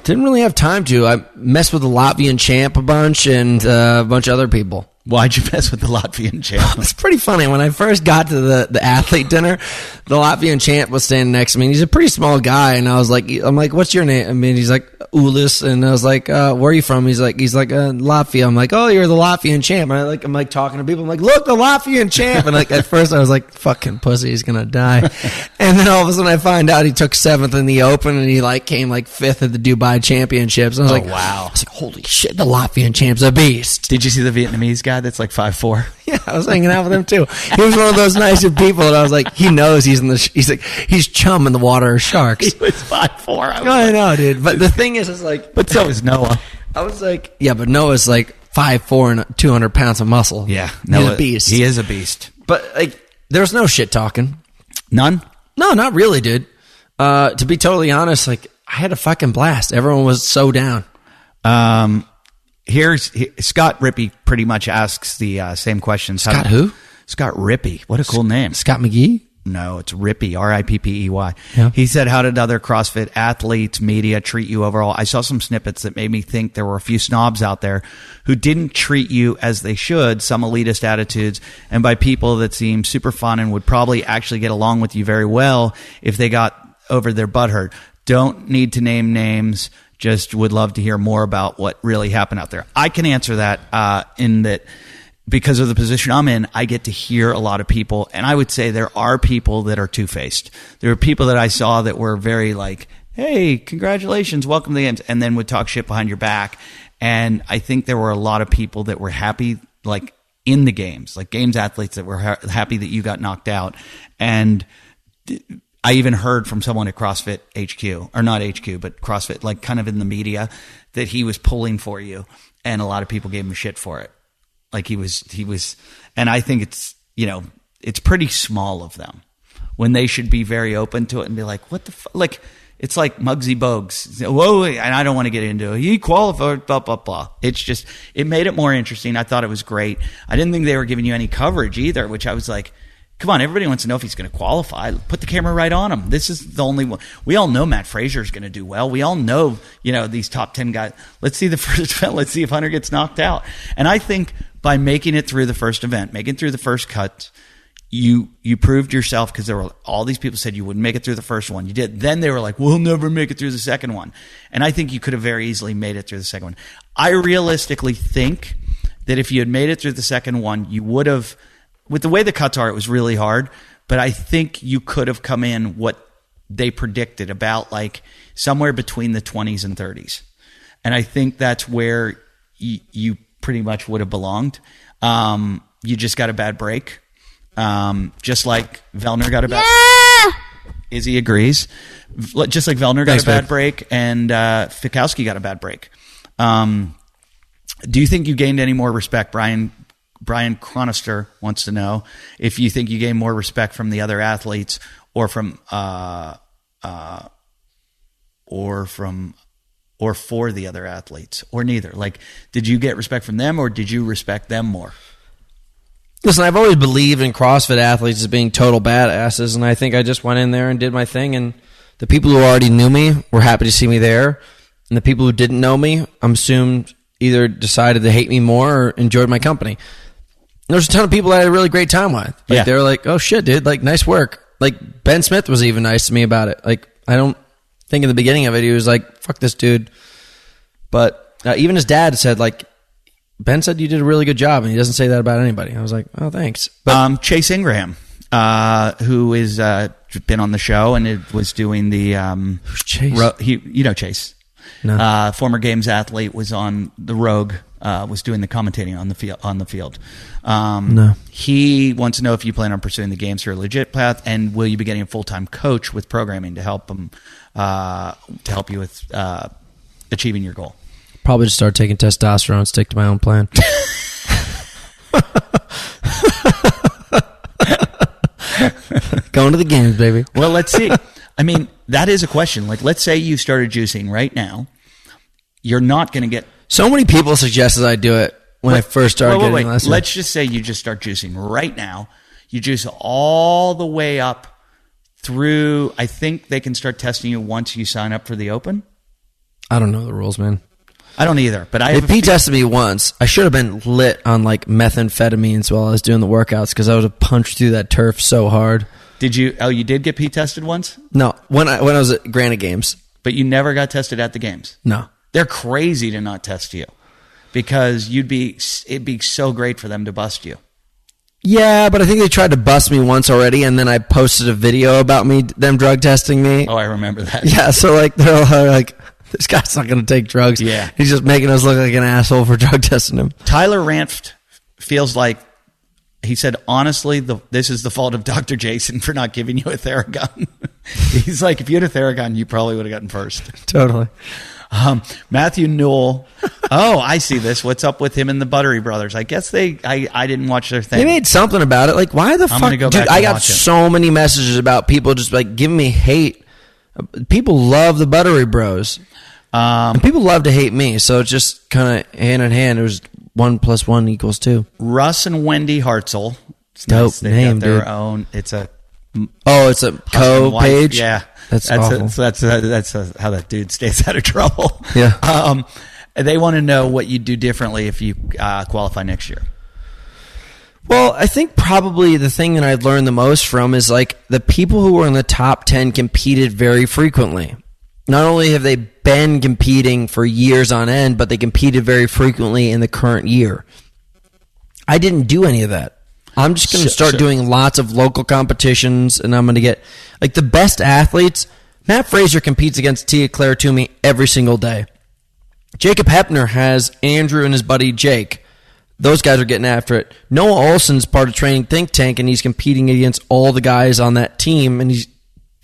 Didn't really have time to. I messed with the Latvian champ a bunch and a bunch of other people. Why'd you mess with the Latvian champ? It's pretty funny. When I first got to the athlete dinner, the Latvian champ was standing next to me. And he's a pretty small guy, and I'm like, what's your name? I mean, he's like Ulis, and I was like, where are you from? He's like Latvia. I'm like, oh, you're the Latvian champ. And I'm like talking to people. I'm like, look, the Latvian champ. And like at first I was like, fucking pussy, he's gonna die. And then all of a sudden I find out he took 7th in the Open, and he like came like 5th at the Dubai Championships. And I was like, wow. I was like, holy shit, the Latvian champ's a beast. Did you see the Vietnamese guy that's like 5'4"? Yeah, I was hanging out with him too. He was one of those nicer people, and I was like, he knows he's he's chum in the water of sharks. He was 5'4". I know, dude. But the thing is like, but so is Noah. I was like, yeah, but Noah's like 5'4" and 200 pounds of muscle. Yeah, he's Noah, a beast. He is a beast. But like, there's no shit talking. None? No, not really, dude. To be totally honest, like, I had a fucking blast. Everyone was so down. Scott Rippey pretty much asks the same questions. Scott who? Scott Rippey. What a cool name. Scott McGee? No, it's Rippey, Rippey. Yeah. He said, how did other CrossFit athletes, media treat you overall? I saw some snippets that made me think there were a few snobs out there who didn't treat you as they should, some elitist attitudes, and by people that seem super fun and would probably actually get along with you very well if they got over their butt hurt. Don't need to name names. Just would love to hear more about what really happened out there. I can answer that in that because of the position I'm in, I get to hear a lot of people. And I would say there are people that are two-faced. There are people that I saw that were very like, hey, congratulations, welcome to the games, and then would talk shit behind your back. And I think there were a lot of people that were happy, like in the games, like games athletes that were happy that you got knocked out. And I even heard from someone at CrossFit HQ, or not HQ, but CrossFit, like kind of in the media, that he was pulling for you, and a lot of people gave him shit for it. Like he was, and I think it's, it's pretty small of them when they should be very open to it and be like, what the fuck? Like, it's like Muggsy Bogues. Whoa, and I don't want to get into it. He qualified, blah, blah, blah. It's just, it made it more interesting. I thought it was great. I didn't think they were giving you any coverage either, which I was like, come on, everybody wants to know if he's going to qualify. Put the camera right on him. This is the only one. We all know Matt Fraser's going to do well. We all know, these top 10 guys. Let's see the first event. Let's see if Hunter gets knocked out. And I think by making it through the first event, making it through the first cut, you proved yourself, because there were all these people said you wouldn't make it through the first one. You did. Then they were like, we'll never make it through the second one. And I think you could have very easily made it through the second one. I realistically think that if you had made it through the second one, you would have, with the way the cuts are, it was really hard, but I think you could have come in what they predicted, about like somewhere between the 20s and 30s. And I think that's where you pretty much would have belonged. You just got a bad break. Just like Vellner got a bad Izzy agrees. Just like Vellner got a bad break, and Fikowski got a bad break. Do you think you gained any more respect? Brian Brian Chronister wants to know if you think you gain more respect from the other athletes or for the other athletes, or neither. Like, did you get respect from them, or did you respect them more? Listen, I've always believed in CrossFit athletes as being total badasses, and I think I just went in there and did my thing, and the people who already knew me were happy to see me there, and the people who didn't know me, I'm assumed, either decided to hate me more or enjoyed my company. And there's a ton of people that I had a really great time with. Like, they were like, oh shit, dude, like, nice work. Like, Ben Smith was even nice to me about it. Like, I don't think in the beginning of it, he was like, fuck this dude. But even his dad said, like, Ben said you did a really good job, and he doesn't say that about anybody. I was like, oh, thanks. But, Chase Ingraham, who is been on the show and it was doing the who's Chase? You know Chase. No. Former games athlete, was on the Rogue, was doing the commentating on the field. No. He wants to know if you plan on pursuing the games for a legit path, and will you be getting a full-time coach with programming to help him to help you with achieving your goal? Probably just start taking testosterone and stick to my own plan. Going to the games, baby. Well, let's see. I mean, that is a question. Like, let's say you started juicing right now. You're not going to get... So many people suggested I do it when I first started getting lessons. Let's just say you just start juicing right now. You juice all the way up through... I think they can start testing you once you sign up for the Open. I don't know the rules, man. I don't either, but They P-tested me once. I should have been lit on, like, methamphetamines while I was doing the workouts because I would have punched through that turf so hard. Did you? Oh, you did get P-tested once? No, when I was at Granite Games. But you never got tested at the games? No. They're crazy to not test you because it'd be so great for them to bust you. Yeah, but I think they tried to bust me once already, and then I posted a video about them drug testing me. Oh, I remember that. Yeah, so like they're all like, this guy's not going to take drugs. Yeah. He's just making us look like an asshole for drug testing him. Tyler Ranft feels like, he said, honestly, this is the fault of Dr. Jason for not giving you a Theragun. He's like, if you had a Theragun, you probably would have gotten first. Totally. Matthew Newell. Oh, I see this. What's up with him and the Buttery Brothers? I guess I didn't watch their thing. They made something about it. Like, why the fuck? Gonna go dude, back I and got watch it. so many messages about people just like giving me hate. People love the Buttery Bros. And people love to hate me. So it's just kind of hand in hand. It was 1 + 1 = 2. Russ and Wendy Hartzell. It's Dope nice. They've name, got their dude. own. It's a It's a co-page? Yeah, That's awful. That's how that dude stays out of trouble. Yeah. They want to know what you do differently if you qualify next year. Well, I think probably the thing that I've learned the most from is like the people who were in the top 10 competed very frequently. Not only have they been competing for years on end, but they competed very frequently in the current year. I didn't do any of that. I'm just going to start doing lots of local competitions, and I'm going to get like the best athletes. Matt Fraser competes against Tia Claire Toomey every single day. Jacob Hepner has Andrew and his buddy Jake. Those guys are getting after it. Noah Olson's part of Training Think Tank, and he's competing against all the guys on that team, and he's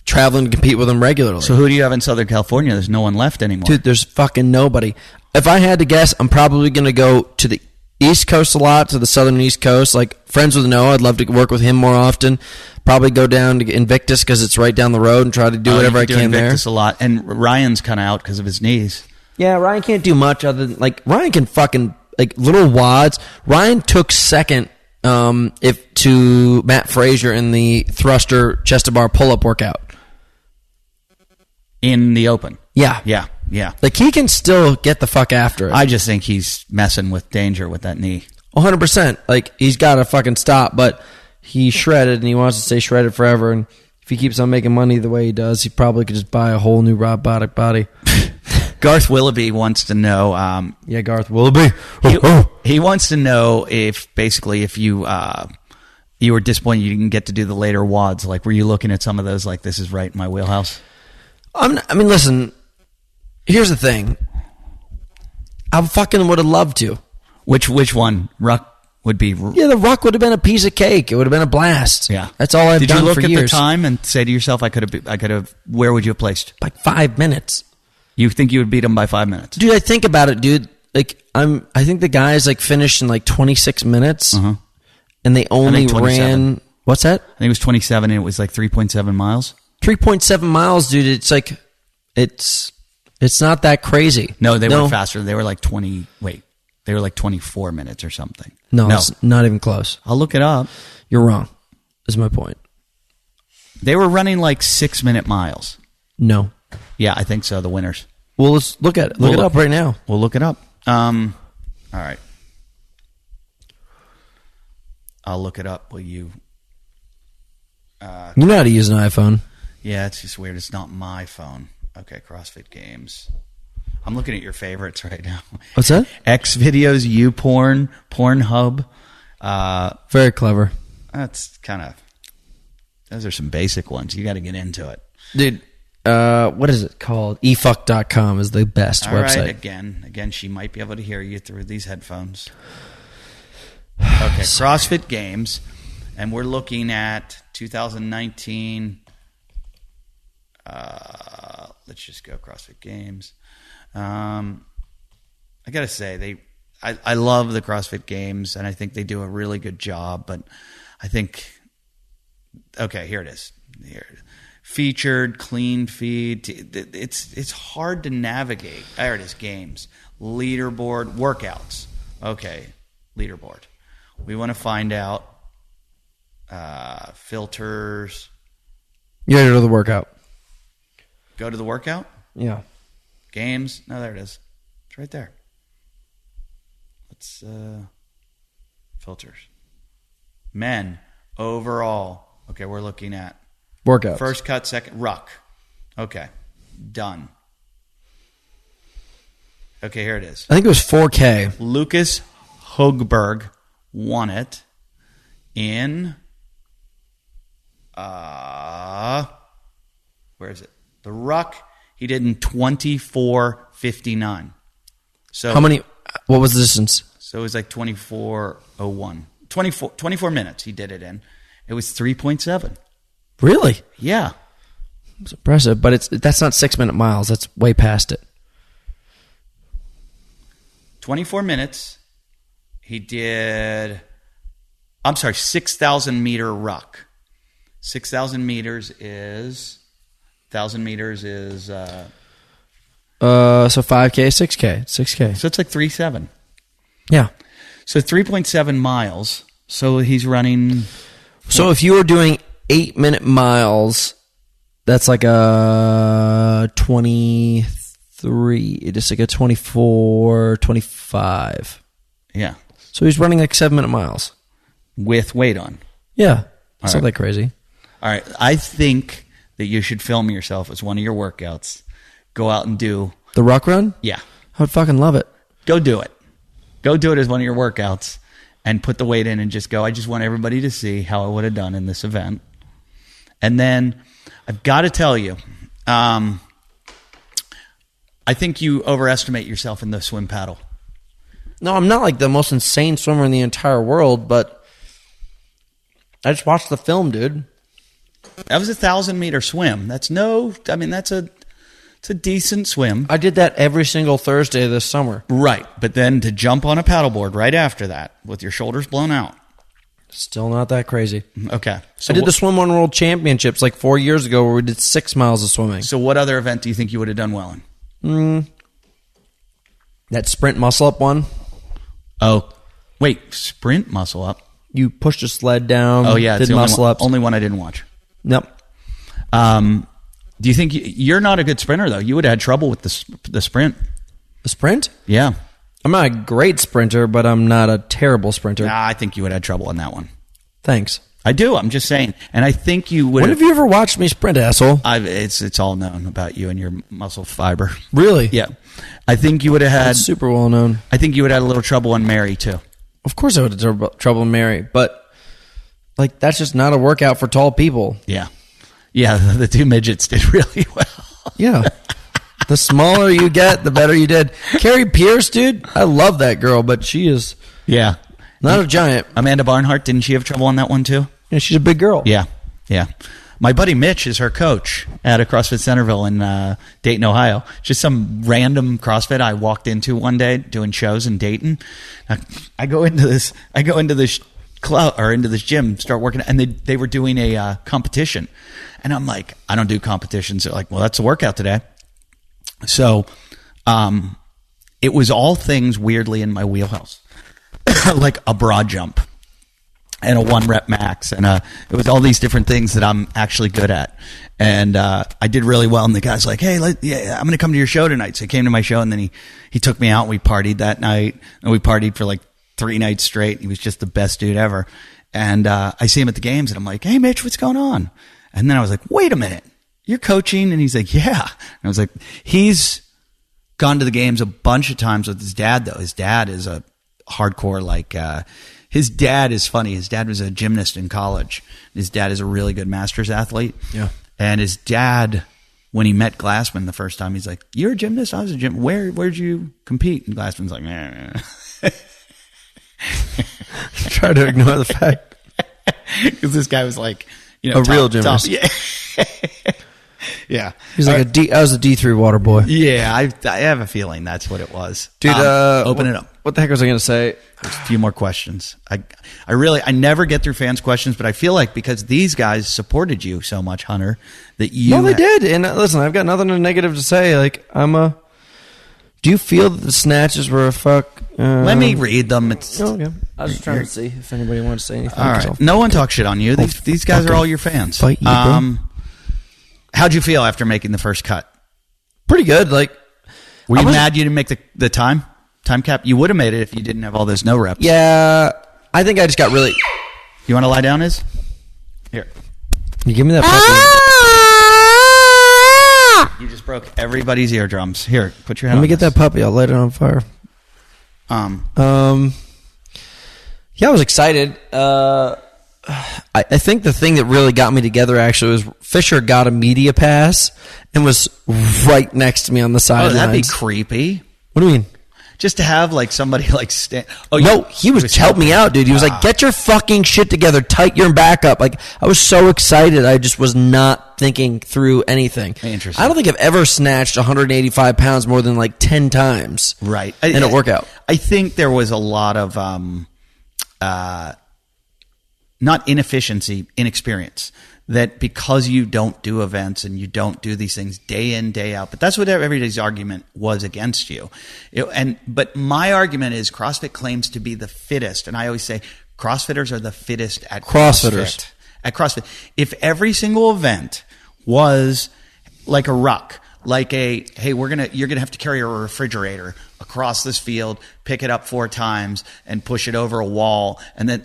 traveling to compete with them regularly. So who do you have in Southern California? There's no one left anymore. Dude, there's fucking nobody. If I had to guess, I'm probably going to go to the East Coast a lot, to the Southern East Coast. Like, friends with Noah, I'd love to work with him more often. Probably go down to Invictus because it's right down the road and try to do whatever I can there. Invictus a lot. And Ryan's kind of out because of his knees. Yeah, Ryan can't do much other than, like, Ryan can fucking, like, little wads. Ryan took second to Matt Fraser in the thruster chest-to-bar pull-up workout. In the Open. Yeah. Yeah, yeah. Like, he can still get the fuck after it. I just think he's messing with danger with that knee. 100%. Like, he's got to fucking stop, but he's shredded, and he wants to stay shredded forever, and if he keeps on making money the way he does, he probably could just buy a whole new robotic body. Garth Willoughby wants to know... yeah, Garth Willoughby. He wants to know if you were disappointed you didn't get to do the later WODs. Like, were you looking at some of those like, this is right in my wheelhouse? I mean, listen, here's the thing. I fucking would have loved to. Which one? Ruck would be... Yeah, the ruck would have been a piece of cake. It would have been a blast. Yeah. That's all I've done for years. Did you look at the time and say to yourself, I could have... Where would you have placed? Like 5 minutes. You think you would beat him by 5 minutes? Dude, I think about it, dude. Like, I think the guys like finished in like 26 minutes, Uh-huh. and they only 27. ran. What's that? I think it was 27, and it was like 3.7 miles. 3.7 miles, dude. It's like it's not that crazy. No, they were faster. They were like 20. Wait, they were like 24 minutes or something. No, it's not even close. I'll look it up. You're wrong. Is my point. They were running like 6-minute miles. No. Yeah, I think so. The winners. Well, let's look at it. Look it up right now. We'll look it up. All right. I'll look it up. Will you? You know how to use an iPhone. Yeah, it's just weird. It's not my phone. Okay, CrossFit Games. I'm looking at your favorites right now. What's that? X videos, YouPorn, Pornhub. Very clever. That's kind of. Those are some basic ones. You got to get into it, Dude, what is it called? efuck.com is the best All website. right, again, she might be able to hear you through these headphones. Okay, CrossFit Games, and we're looking at 2019. Let's just go CrossFit Games. I gotta say, I love the CrossFit Games, and I think they do a really good job. But I think, okay, here it is. Featured, clean feed. It's hard to navigate. There it is. Games, leaderboard, workouts. Okay, leaderboard. We want to find out filters. You gotta go to the workout. Go to the workout. Yeah. Games. No, there it is. It's right there. Let's filters. Men overall. Okay, we're looking at Workouts. first cut, second ruck. Okay, done. Okay, here it is. I think it was 4K. Lucas Hogberg won it in where is it? The ruck he did in 24:59. So How many? What was the distance? So it was like 24:01. 24 minutes he did it in. It was 3.7. Really? Yeah. It's impressive, but that's not 6-minute miles. That's way past it. 24 minutes. He did, 6,000 meter ruck. 6,000 meters is, 1,000 meters is, So 5K, 6K, 6K. so it's like 3.7. Yeah. So 3.7 miles. So he's running, So if you were doing 8-minute miles, that's like a 23. It's like a 24, 25. yeah, So he's running like 7-minute miles. with weight on. Yeah. It's All not right. that crazy. All right. I think that you should film yourself as one of your workouts. Go out and do, The ruck run? yeah, I would fucking love it. go do it. Go do it as one of your workouts and put the weight in and just go, I just want everybody to see how I would have done in this event. And then I've got to tell you, I think you overestimate yourself in the swim paddle. No, I'm not like the most insane swimmer in the entire world, but I just watched the film, dude. That was a 1,000-meter swim. It's a decent swim. I did that every single Thursday this summer. Right. But then to jump on a paddleboard right after that with your shoulders blown out. Still not that crazy. Okay. So I did the Swim One World Championships like 4 years ago where we did 6 miles of swimming. So what other event do you think you would have done well in? That sprint muscle up one, Oh, wait. Sprint muscle up. you pushed a sled down. Oh, yeah. It's Did the muscle ups. only one I didn't watch. Nope. Do you think you're not a good sprinter, though? You would have had trouble with the sprint. The sprint? Yeah. I'm not a great sprinter, but I'm not a terrible sprinter. Nah, I think you would have had trouble on that one. Thanks. I do. I'm just saying. And I think you would When have you ever watched me sprint, asshole? It's all known about you and your muscle fiber. Really? Yeah. I think you would have had. That's super well known. I think you would have had a little trouble on Mary, too. Of course I would have trouble in Mary, but like that's just not a workout for tall people. Yeah. Yeah, the two midgets did really well. Yeah. The smaller you get, the better you did. Carrie Pierce, dude, I love that girl, but she is Yeah. not a giant. Amanda Barnhart, didn't she have trouble on that one, too? Yeah, she's a big girl. Yeah. Yeah. My buddy Mitch is her coach at a CrossFit Centerville in Dayton, Ohio. Just some random CrossFit I walked into one day doing shows in Dayton. I go into this club or into this gym, start working, and they were doing a competition, and I'm like, I don't do competitions. They're like, well, that's a workout today. So, it was all things weirdly in my wheelhouse, like a broad jump and a 1 rep max, and it was all these different things that I'm actually good at, and I did really well. And the guy's like, "Hey, I'm going to come to your show tonight." So he came to my show, and then he took me out. And we partied that night, and we partied for like 3 nights straight. He was just the best dude ever. And I see him at the games, and I'm like, "Hey, Mitch, what's going on?" And then I was like, "Wait a minute, you're coaching?" And he's like, "Yeah." And I was like, he's gone to the games a bunch of times with his dad, though. His dad is a hardcore, his dad is funny. His dad was a gymnast in college. His dad is a really good masters athlete. Yeah. And his dad, when he met Glassman the first time, he's like, "You're a gymnast? I was a gym. Where'd you compete?" And Glassman's like, "Nah." Try to ignore the fact. Because this guy was like, real gymnast. Yeah. Yeah. He's like I was a D3 water boy. Yeah, I have a feeling that's what it was. Dude, open it up. What the heck was I going to say? There's a few more questions. I never get through fans' questions, but I feel like because these guys supported you so much, Hunter, that you... No, they did. And listen, I've got nothing negative to say. Like, do you feel that the snatches were a fuck? Let me read them. Okay. I was just trying to see if anybody wants to say anything. All right. No one talks shit on you. These guys are all your fans. Fight you, bro. How'd you feel after making the first cut? Pretty good. Like, were you mad you didn't make the time cap? You would have made it if you didn't have all those no reps. Yeah, I think I just got really... You want to lie down, Iz? Here. You give me that puppy. You just broke everybody's eardrums. Here, put your hand Let me on get this. that puppy. I'll light it on fire. Yeah, I was excited. I think the thing that really got me together actually was Fisher got a media pass and was right next to me on the sidelines. Oh, that'd be creepy. What do you mean? Just to have somebody stand. Oh no, he was helping me out, dude. He was like, "Get your fucking shit together, tighten your back up." Like, I was so excited, I just was not thinking through anything. Interesting. I don't think I've ever snatched 185 pounds more than 10 times. Right. In a workout. I think there was a lot of not inefficiency, inexperience. That because you don't do events and you don't do these things day in, day out, but that's what everybody's argument was against you. But my argument is CrossFit claims to be the fittest, and I always say CrossFitters are the fittest at CrossFit. At CrossFit, if every single event was like a ruck, like hey, you're gonna have to carry a refrigerator across this field, pick it up 4 times, and push it over a wall, and then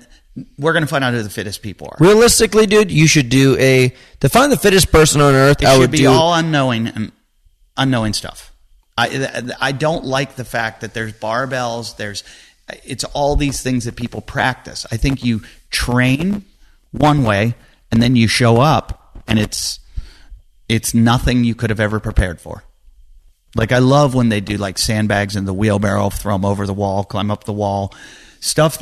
we're going to find out who the fittest people are. Realistically, dude, you should do to find the fittest person on earth. It should be all unknowing stuff. I don't like the fact that there's barbells. It's all these things that people practice. I think you train one way and then you show up and it's nothing you could have ever prepared for. Like, I love when they do sandbags in the wheelbarrow, throw them over the wall, climb up the wall, stuff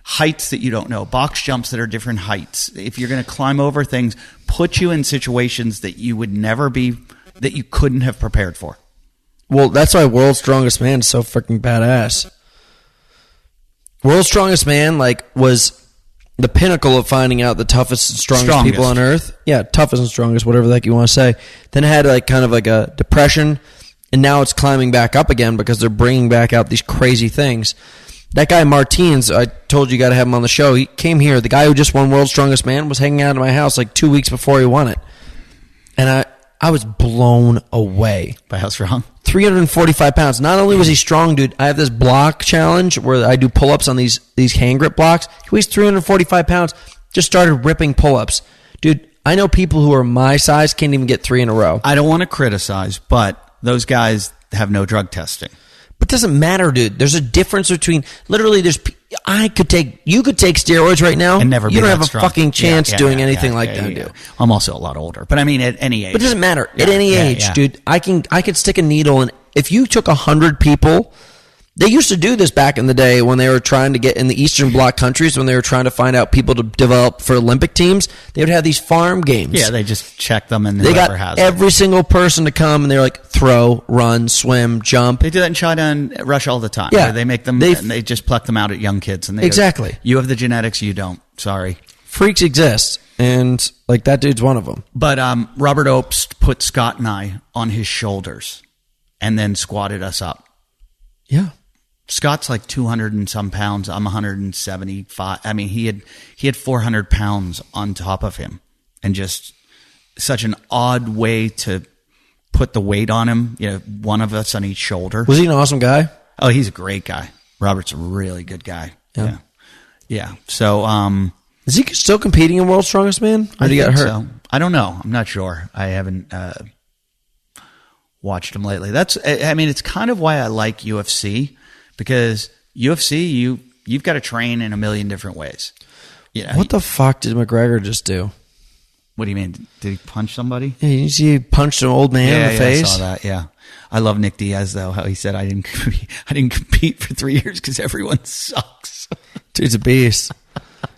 heights that you don't know, box jumps that are different heights. If you're going to climb over things, put you in situations that you would never be, that you couldn't have prepared for. Well, that's why World's Strongest Man is so freaking badass. World's Strongest Man was the pinnacle of finding out the toughest and strongest people on earth. Yeah, toughest and strongest, whatever the heck you want to say. Then it had kind of a depression, and now it's climbing back up again because they're bringing back out these crazy things. That guy Martins, I told you got to have him on the show. He came here. The guy who just won World's Strongest Man was hanging out at my house 2 weeks before he won it. And I was blown away. By how strong? 345 pounds. Not only was he strong, dude, I have this block challenge where I do pull-ups on these hand grip blocks. He weighs 345 pounds. Just started ripping pull-ups. Dude, I know people who are my size can't even get 3 in a row. I don't want to criticize, but those guys have no drug testing. But it doesn't matter, dude. There's a difference between literally. You could take steroids right now, and never. You don't have a strong. fucking chance doing anything like that, dude. I'm also a lot older, but I mean, at any age. But it doesn't matter at any age, dude. I could stick a needle, and if you took 100 people They used to do this back in the day when they were trying to get in the Eastern Bloc countries, when they were trying to find out people to develop for Olympic teams. They would have these farm games. Yeah, they just check them and they whoever got has every single person to come, and they're like throw, run, swim, jump. They do that in China and Russia all the time. Yeah. Where they make them and they just pluck them out at young kids. And they Exactly. Go, you have the genetics, you don't. Sorry. Freaks exist, and like that dude's one of them. But Robert Obst put Scott and I on his shoulders and then squatted us up. Yeah. Scott's like 200 and some pounds. I'm 175. I mean, he had 400 pounds on top of him, and just such an odd way to put the weight on him. You know, one of us on each shoulder. Was he an awesome guy? Oh, he's a great guy. Robert's a really good guy. Yeah. So, is he still competing in World's Strongest Man? Or did he get hurt? So. I don't know. I'm not sure. I haven't watched him lately. It's kind of why I like UFC, because UFC, you've got to train in a million different ways. Yeah. What the fuck did McGregor just do? What do you mean? Did he punch somebody? Yeah, you see he punched an old man in the face? I saw that, yeah. I love Nick Diaz, though, how he said, I didn't compete for 3 years because everyone sucks. Dude's a beast.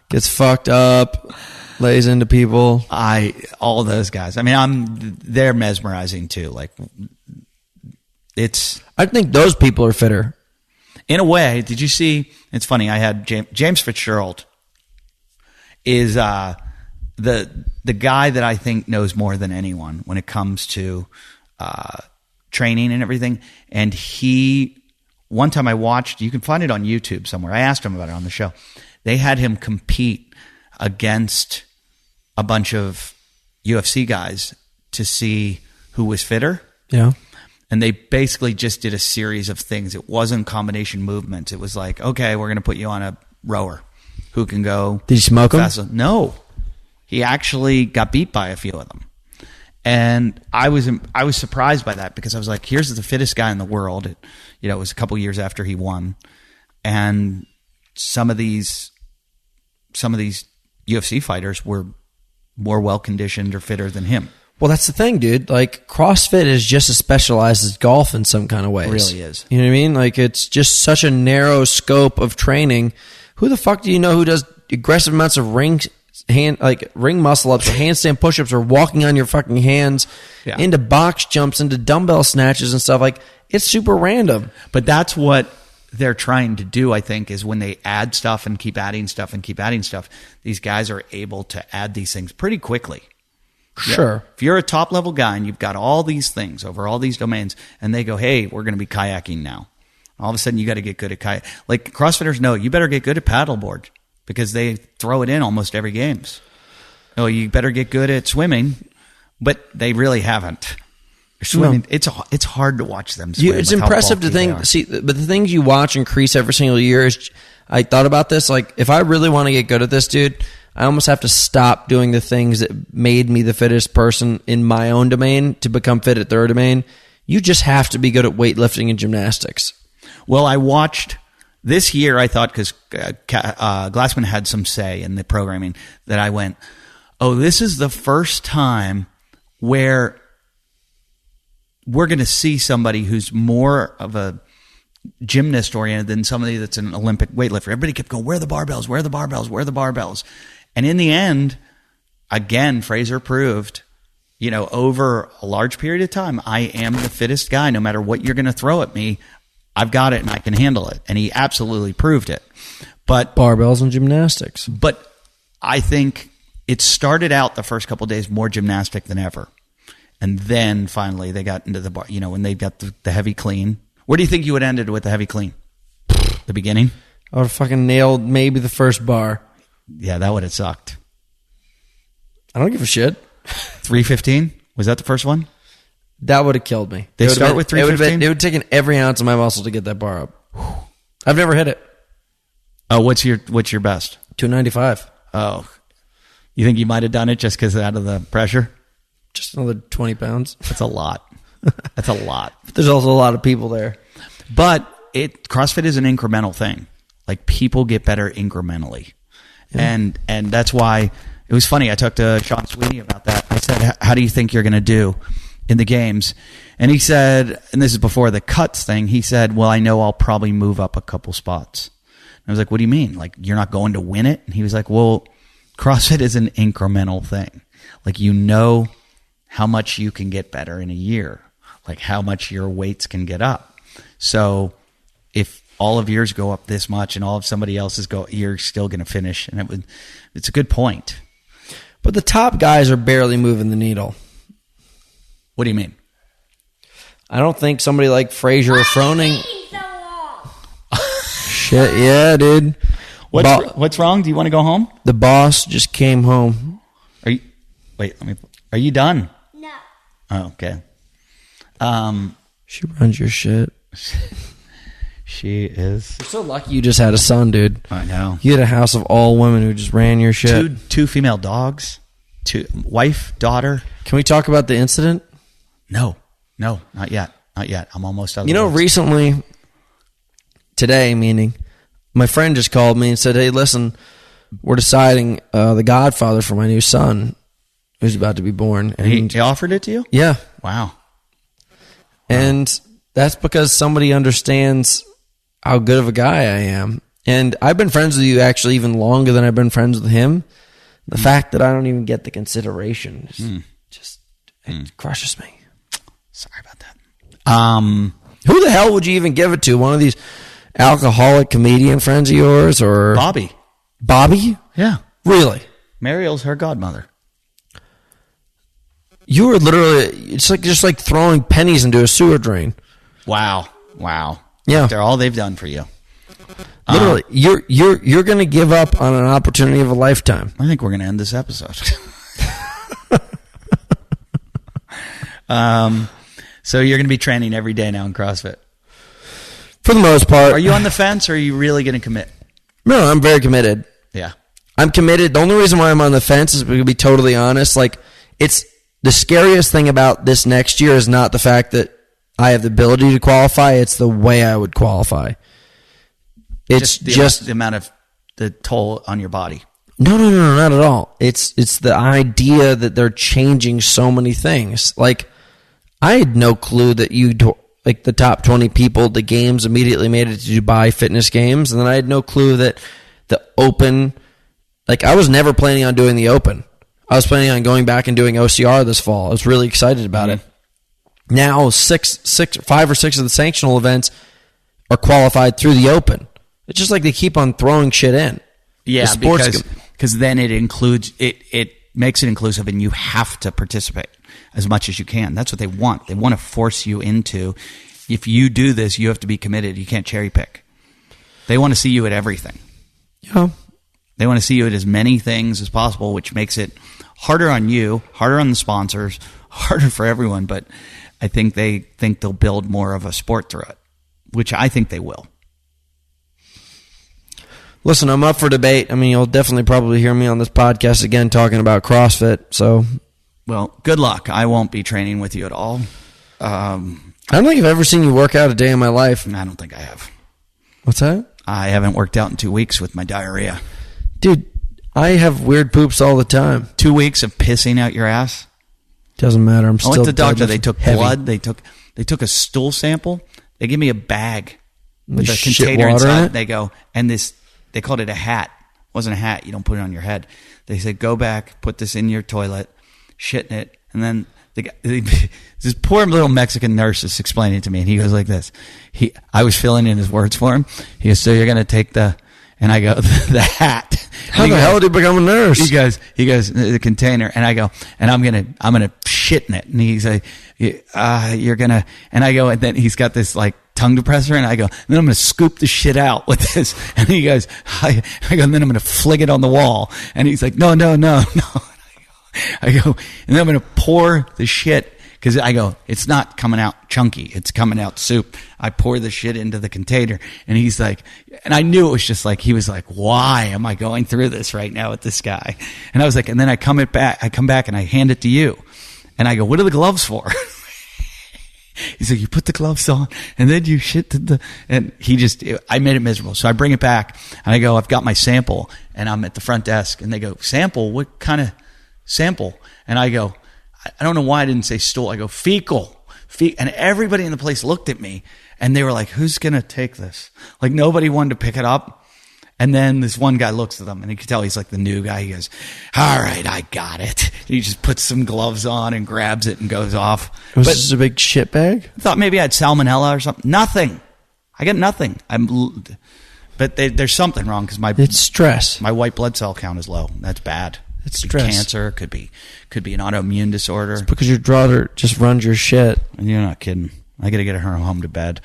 Gets fucked up, lays into people. All those guys. I mean, they're mesmerizing, too. Like, I think those people are fitter. In a way. Did you see, it's funny, I had James Fitzgerald is the guy that I think knows more than anyone when it comes to training and everything. And one time I watched, you can find it on YouTube somewhere. I asked him about it on the show. They had him compete against a bunch of UFC guys to see who was fitter. Yeah. And they basically just did a series of things. It wasn't combination movements. It was like, okay, we're going to put you on a rower who can go. Did you smoke him? No. He actually got beat by a few of them. And I was surprised by that, because I was like, here's the fittest guy in the world. It was a couple years after he won. And some of these UFC fighters were more well-conditioned or fitter than him. Well, that's the thing, dude. Like, CrossFit is just as specialized as golf in some kind of ways. It really is. You know what I mean? Like, it's just such a narrow scope of training. Who the fuck do you know who does aggressive amounts of ring muscle ups or handstand push-ups or walking on your fucking hands into box jumps, into dumbbell snatches and stuff? Like, it's super random. But that's what they're trying to do, I think, is when they add stuff and keep adding stuff and keep adding stuff, these guys are able to add these things pretty quickly. Sure. Yeah. If you're a top level guy and you've got all these things over all these domains, and they go, hey, we're going to be kayaking now. All of a sudden, you got to get good at kayak. Like, CrossFitters know, you better get good at paddleboard, because they throw it in almost every games. Oh, you better get good at swimming, but they really haven't. Swimming, no. It's hard to watch them swim. It's impressive to think. But the things you watch increase every single year. I thought about this. Like, if I really want to get good at this, dude, I almost have to stop doing the things that made me the fittest person in my own domain to become fit at their domain. You just have to be good at weightlifting and gymnastics. Well, I watched this year, I thought, because Glassman had some say in the programming, that I went, oh, this is the first time where we're going to see somebody who's more of a gymnast oriented than somebody that's an Olympic weightlifter. Everybody kept going, where are the barbells? Where are the barbells? Where are the barbells? And in the end, again, Fraser proved, over a large period of time, I am the fittest guy. No matter what you're going to throw at me, I've got it and I can handle it. And he absolutely proved it. But barbells and gymnastics. But I think it started out the first couple of days more gymnastic than ever. And then finally they got into the bar, when they got the heavy clean. Where do you think you would have ended with the heavy clean? The beginning? I would have fucking nailed maybe the first bar. Yeah, that would have sucked. I don't give a shit. 315? Was that the first one? That would have killed me. They start with 315? It would have taken every ounce of my muscle to get that bar up. I've never hit it. Oh, what's your best? 295. Oh. You think you might have done it just because out of the pressure? Just another 20 pounds. That's a lot. That's a lot. There's also a lot of people there. But CrossFit is an incremental thing. Like, people get better incrementally. Yeah. And that's why it was funny. I talked to Sean Sweeney about that. I said, how do you think you're going to do in the games. And he said, and this is before the cuts thing, he said, well, I know I'll probably move up a couple spots. I was like, what do you mean? Like, you're not going to win it? And he was like, well, CrossFit is an incremental thing. Like, you know how much you can get better in a year, like how much your weights can get up. So if all of yours go up this much and all of somebody else's go, you're still going to finish. And it's a good point. But the top guys are barely moving the needle. What do you mean? I don't think somebody like Frazier or Froning. Shit, yeah, dude. What's wrong? Do you want to go home? The boss just came home. Are you done? No. Oh, okay. She runs your shit. She is. You're so lucky you just had a son, dude. I know. You had a house of all women who just ran your shit. Two female dogs. Wife, daughter. Can we talk about the incident? No, not yet. I'm almost out of the woods. Recently, today, meaning, my friend just called me and said, hey, listen, we're deciding the godfather for my new son who's about to be born. And he offered it to you? Yeah. Wow. And that's because somebody understands how good of a guy I am. And I've been friends with you actually even longer than I've been friends with him. The fact that I don't even get the consideration it crushes me. Sorry about that. Who the hell would you even give it to? One of these alcoholic comedian friends of yours, or Bobby? Yeah. Really? Mariel's her godmother. You were literally, it's like just like throwing pennies into a sewer drain. Wow. Yeah. They're all they've done for you. Literally, you're going to give up on an opportunity of a lifetime. I think we're going to end this episode. So you're going to be training every day now in CrossFit? For the most part. Are you on the fence, or are you really going to commit? No, I'm very committed. Yeah. I'm committed. The only reason why I'm on the fence is, to be totally honest, like, it's the scariest thing about this next year is not the fact that I have the ability to qualify, it's the way I would qualify. It's just the amount of the toll on your body. No, not at all. It's the idea that they're changing so many things. Like, I had no clue that like the top 20 people, the games immediately made it to Dubai Fitness Games, and then I had no clue that the Open, like, I was never planning on doing the Open. I was planning on going back and doing OCR this fall. I was really excited about it. Now, 5 or 6 of the sanctional events are qualified through the Open. It's just like they keep on throwing shit in. Yeah, because then it includes it makes it inclusive, and you have to participate as much as you can. That's what they want. They want to force you into, if you do this, you have to be committed. You can't cherry pick. They want to see you at everything. Yeah. They want to see you at as many things as possible, which makes it harder on you, harder on the sponsors, harder for everyone. But I think they think they'll build more of a sport through it, which I think they will. Listen, I'm up for debate. I mean, you'll definitely probably hear me on this podcast again talking about CrossFit. So, well, good luck. I won't be training with you at all. I don't think I've ever seen you work out a day in my life. I don't think I have. What's that? I haven't worked out in 2 weeks with my diarrhea. Dude, I have weird poops all the time. 2 weeks of pissing out your ass? Doesn't matter. I'm still I went to the doctor. They took heavy. blood. They took a stool sample. They gave me a bag with a Shit container water inside. in it? They go, and they called it a hat. It wasn't a hat. You don't put it on your head. They said, go back, put this in your toilet, shit in it. And then this poor little Mexican nurse is explaining it to me, and he goes like this. I was filling in his words for him. He goes, so you're going to take and I go, the hat. How the hell did you become a nurse? He goes, the container. And I go, and I'm going to shit in it. And he's like, you're going to, and I go, and then he's got this like tongue depressor, and I go, and then I'm going to scoop the shit out with this. And he goes, I go, and then I'm going to flick it on the wall. And he's like, no. I go, and then I'm going to pour the shit, because I go, it's not coming out chunky, it's coming out soup. I pour the shit into the container, and he's like, and I knew it was just like, he was like, why am I going through this right now with this guy? And I was like, and then I come back and I hand it to you, and I go, what are the gloves for? He's like, you put the gloves on, and then you shit and I made it miserable. So I bring it back, and I go, I've got my sample, and I'm at the front desk, and they go, sample? What kind of sample? And I go, I don't know why I didn't say stool. I go fecal. And everybody in the place looked at me and they were like, who's going to take this? Like nobody wanted to pick it up. And then this one guy looks at them and you can tell he's like the new guy. He goes, all right, I got it. And he just puts some gloves on and grabs it and goes off. Was this a big shit bag? I thought maybe I had salmonella or something. Nothing. I got nothing. But there's something wrong because it's stress. My white blood cell count is low. That's bad. It's stress. Cancer could be an autoimmune disorder. It's because your daughter just runs your shit. And you're not kidding. I got to get her home to bed.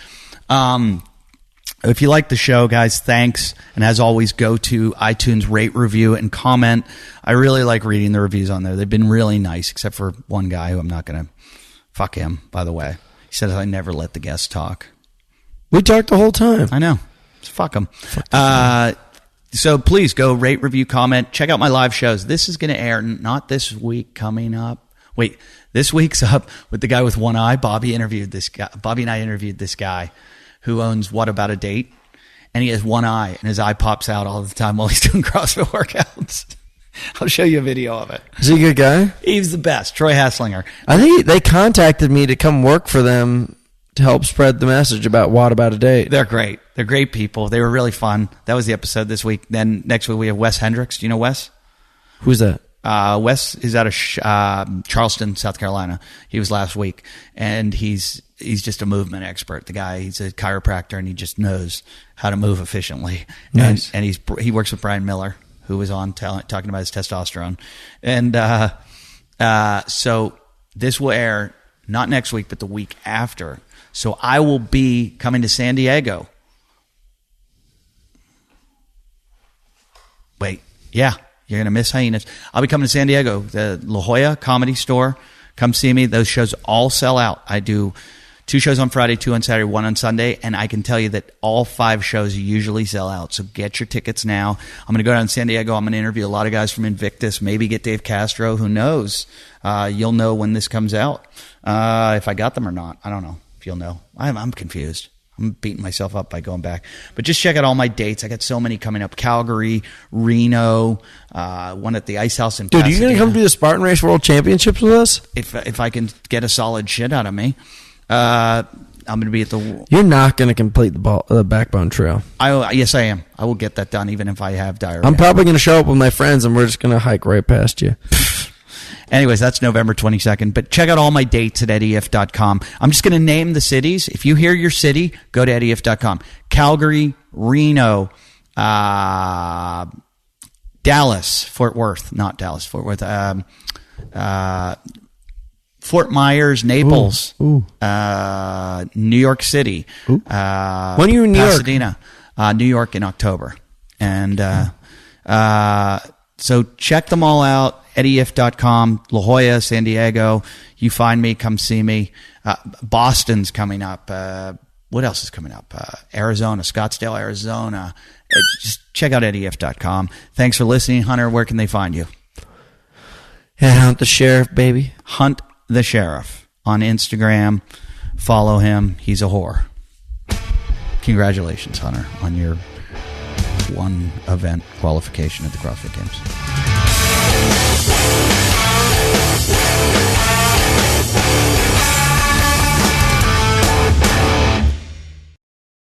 If you like the show, guys, thanks. And as always, go to iTunes, rate, review, and comment. I really like reading the reviews on there. They've been really nice, except for one guy who I'm not going to fuck him, by the way. He says I never let the guests talk. We talked the whole time. I know. Just fuck him. So please go rate, review, comment. Check out my live shows. This is going to air not this week, coming up. Wait, this week's up with the guy with one eye. Bobby and I interviewed this guy who owns What About a Date, and he has one eye, and his eye pops out all the time while he's doing CrossFit workouts. I'll show you a video of it. Is he a good guy? He's the best. Troy Hasslinger. I think they contacted me to come work for them to help spread the message about What About a Date. They're great. They're great people. They were really fun. That was the episode this week. Then next week we have Wes Hendricks. Do you know Wes? Who's that? Wes is out of Charleston, South Carolina. He was last week, and he's just a movement expert. The guy, he's a chiropractor, and he just knows how to move efficiently. Nice. And he works with Brian Miller, who was on talking about his testosterone. And so this will air not next week, but the week after. So I will be coming to San Diego. Wait, yeah. You're going to miss Hyenas. I'll be coming to San Diego, the La Jolla Comedy Store. Come see me. Those shows all sell out. I do 2 shows on Friday, 2 on Saturday, 1 on Sunday, and I can tell you that all 5 shows usually sell out. So get your tickets now. I'm going to go down to San Diego. I'm going to interview a lot of guys from Invictus, maybe get Dave Castro. Who knows? You'll know when this comes out. If I got them or not. I don't know if you'll know. I'm confused. I'm beating myself up by going back. But just check out all my dates. I got so many coming up. Calgary, Reno, one at the Ice House in Pasadena. Dude, are you going to come do the Spartan Race World Championships with us? If I can get a solid shit out of me. I'm going to be at the... You're not going to complete the Backbone Trail. Yes, I am. I will get that done even if I have diarrhea. I'm probably going to show up with my friends and we're just going to hike right past you. Anyways, that's November 22nd. But check out all my dates at eddyf.com. I'm just going to name the cities. If you hear your city, go to eddyf.com. Calgary, Reno, Dallas, Fort Worth. Not Dallas, Fort Worth. Fort Myers, Naples, New York City. When are you in New York? Pasadena, New York in October. And so check them all out. eddyf.com, La Jolla, San Diego. You find me, come see me. Boston's coming up. What else is coming up? Arizona, Scottsdale, Arizona. Just check out eddyf.com. Thanks for listening. Hunter, where can they find you? Yeah, Hunt the Sheriff, baby. Hunt the Sheriff on Instagram. Follow him. He's a whore. Congratulations, Hunter, on your one event qualification at the CrossFit Games.